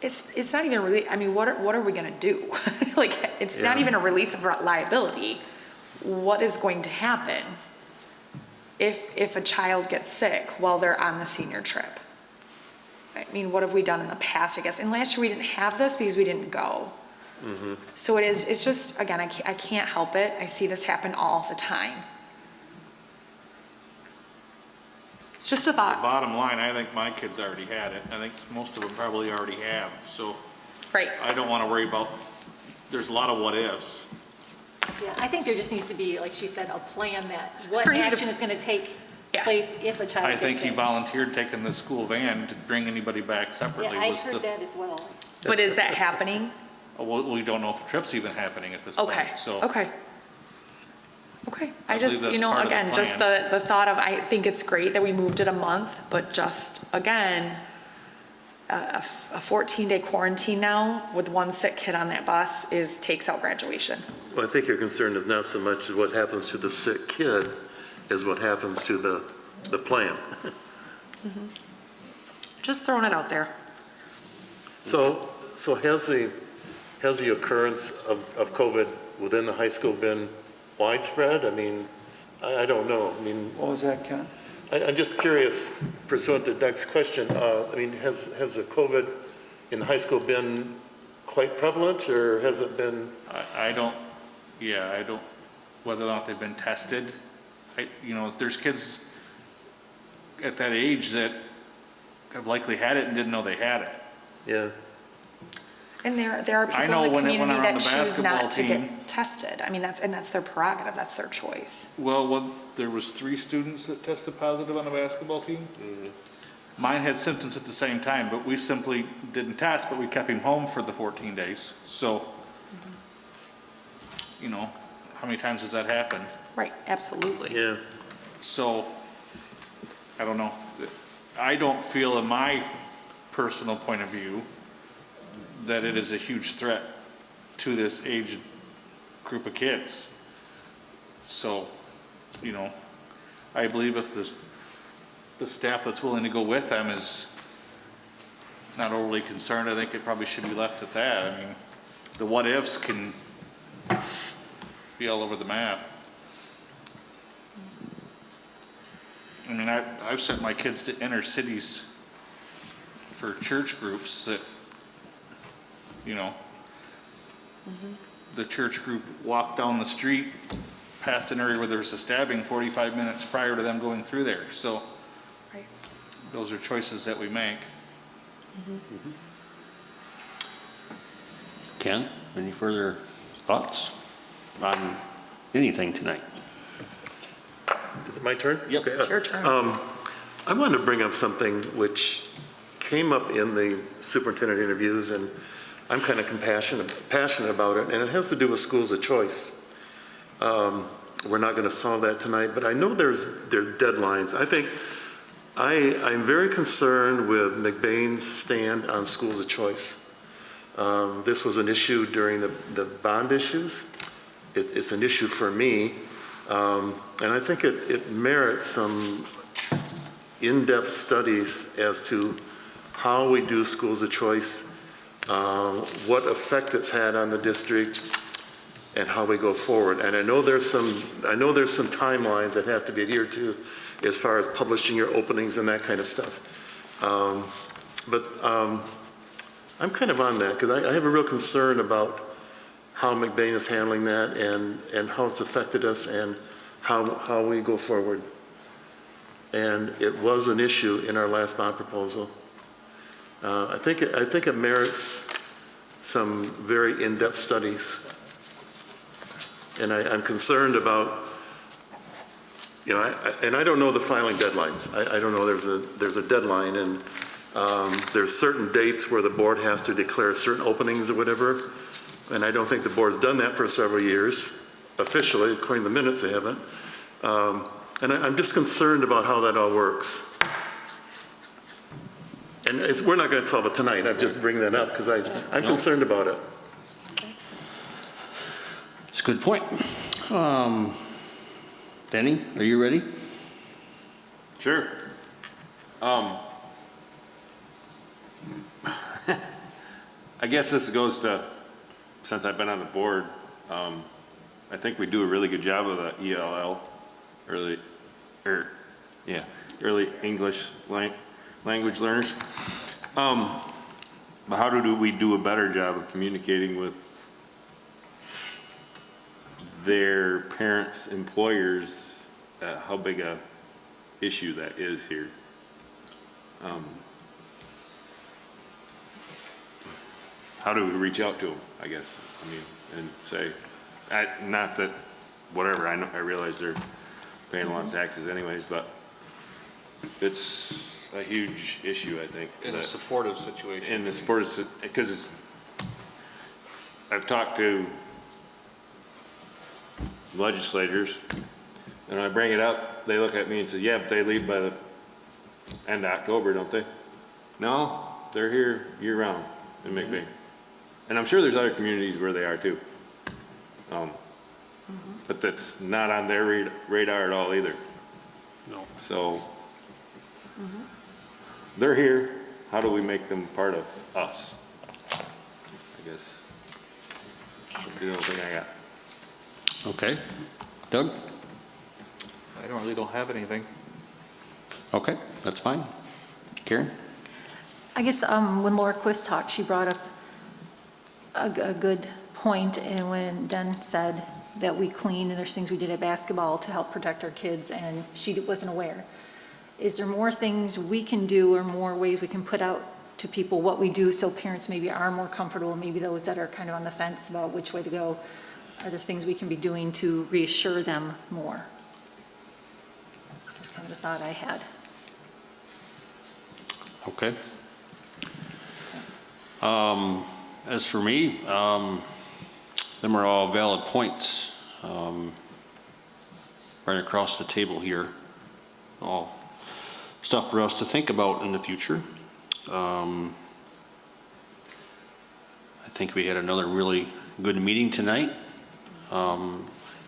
It's not even really, I mean, what are we gonna do? Like, it's not Yeah. even a release of liability. What is going to happen if a child gets sick while they're on the senior trip? I mean, what have we done in the past, I guess? And last year we didn't have this because we didn't go. So it's just, again, I can't help it. I see this happen all the time. It's just a thought. Bottom line, I think my kids already had it. I think most of them probably already have, so Right. I don't wanna worry about, there's a lot of what ifs. Yeah, I think there just needs to be, like she said, a plan that what There needs to- action is going to take Yeah. place if a child I gets think he sick. volunteered taking the school van to bring anybody back Yeah, separately. I was the- heard that as well. But is that happening? Well, we don't know if the trip's even happening at this point, Okay, so. okay. Okay, I I believe just, that's you know, part of the again, just plan. the thought of, I think it's great that we moved it a month, but just, again, a 14-day quarantine now with one sick kid on that bus takes out graduation. Well, I think your concern is not so much what happens to the sick kid as what happens to the plan. Just throwing it out there. So has the occurrence of COVID within the high school been widespread? I mean, I don't know. I mean, What was that, Ken? I'm just curious, pursuant to Doug's question, I mean, has the COVID in high school been quite prevalent, or has it been? I don't, whether or not they've been tested. There's kids at that age that have likely had it and didn't know they had it. Yeah. And there are I people know in the when it went community around that the choose not to basketball team- get tested. I mean, that's their prerogative, that's their choice. Well, there was 3 students that tested positive on the basketball team. Mine had symptoms at the same time, but we simply didn't test, but we kept him home for the 14 days. So, how many times has that happened? Right, absolutely. Yeah. So, I don't know. I don't feel, in my personal point of view, that it is a huge threat to this age group of kids. So, I believe if the staff that's willing to go with them is not overly concerned, I think it probably should be left at that. I mean, the what ifs can be all over the map. I mean, I've sent my kids to inner cities for church groups that, the church group walked down the street past an area where there was a stabbing 45 minutes prior to them going through there. So Right. those are choices that we make. Ken, any further thoughts on anything tonight? Is it my turn? Yep. Okay, It's your turn. I wanted to bring up something which came up in the superintendent interviews, and I'm kind of passionate about it, and it has to do with schools of choice. We're not going to solve that tonight, but I know there's deadlines. I think I'm very concerned with McBain's stand on schools of choice. This was an issue during the bond issues. It's an issue for me, and I think it merits some in-depth studies as to how we do schools of choice, what effect it's had on the district, and how we go forward. And I know there's some timelines that have to be adhered to as far as publishing your openings and that kind of stuff. But I'm kind of on that because I have a real concern about how McBain is handling that and how it's affected us and how we go forward. and it was an issue in our last bond proposal. I think it merits some very in-depth studies. And I'm concerned about, you know, and I don't know the filing deadlines. I don't know there's a deadline, and there's certain dates where the board has to declare certain openings or whatever. And I don't think the board's done that for several years, officially, according to the minutes they haven't. And I'm just concerned about how that all works. And we're not going to solve it tonight. I'm just bringing that up because I'm concerned about it. It's a good point. Danny, are you ready? Sure. I guess this goes to, since I've been on the board, I think we do a really good job of the ELL, early English language learners. But how do we do a better job of communicating with their parents, employers, how big a issue that is here? How do we reach out to them, I guess, I mean, and say, not that, whatever, I realize they're paying a lot of taxes anyways, but it's a huge issue, I think. In a supportive situation. In the supportive, because I've talked to legislators, and when I bring it up, they look at me and say, yeah, but they leave by the end of October, don't they? No, they're here year-round in McBain. And I'm sure there's other communities where they are too. But that's not on their radar at all either. No. So they're here. How do we make them part of us? I guess that's the only thing I got. Okay. Doug? I really don't have anything. Okay, that's fine. Karen? I guess when Laura Quist talked, she brought up a good point, and when Den said that we clean and there's things we did at basketball to help protect our kids, and she wasn't aware. Is there more things we can do or more ways we can put out to people what we do so parents maybe are more comfortable, maybe those that are kind of on the fence about which way to go? Are there things we can be doing to reassure them more? Just kind of a thought I had. Okay. As for me, them are all valid points right across the table here. All stuff for us to think about in the future. I think we had another really good meeting tonight.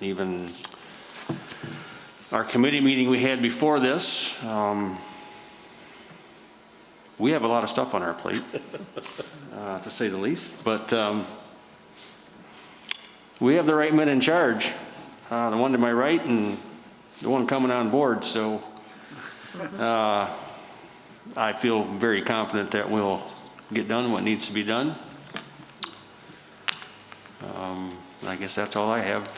Even our committee meeting we had before this, we have a lot of stuff on our plate, to say the least, but we have the right men in charge, the one to my right and the one coming on board, so I feel very confident that we'll get done what needs to be done. I guess that's all I have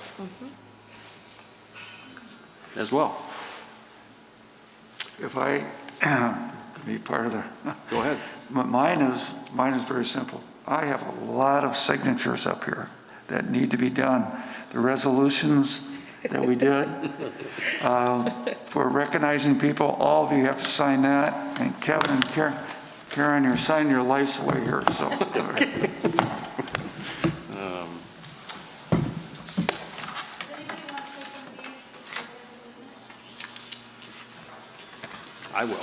as well. If I be part of the. Go ahead. Mine is very simple. I have a lot of signatures up here that need to be done. The resolutions that we did for recognizing people, all of you have to sign that. And Kevin and Karen, you're signing your lives away here, so. I will.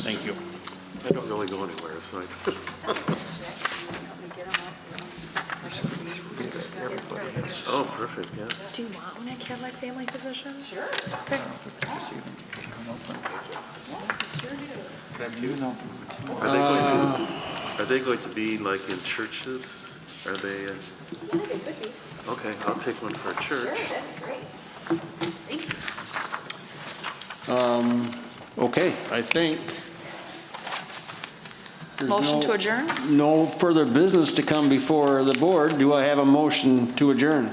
Thank you. I don't really go anywhere, so Oh, perfect, yeah. Do you want one at Cadillac Family Physicians? Sure. Okay. Are they going to be like in churches? Are they? Okay, I'll take one for a church. Okay, I think There's Motion no- to adjourn? No further business to come before the board. Do I have a motion to adjourn?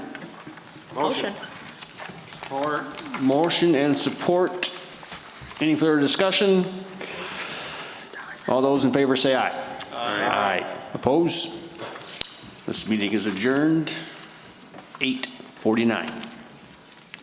Motion. Motion and support. Any further discussion? All those in favor say aye. Aye. Oppose? This meeting is adjourned, 8:49.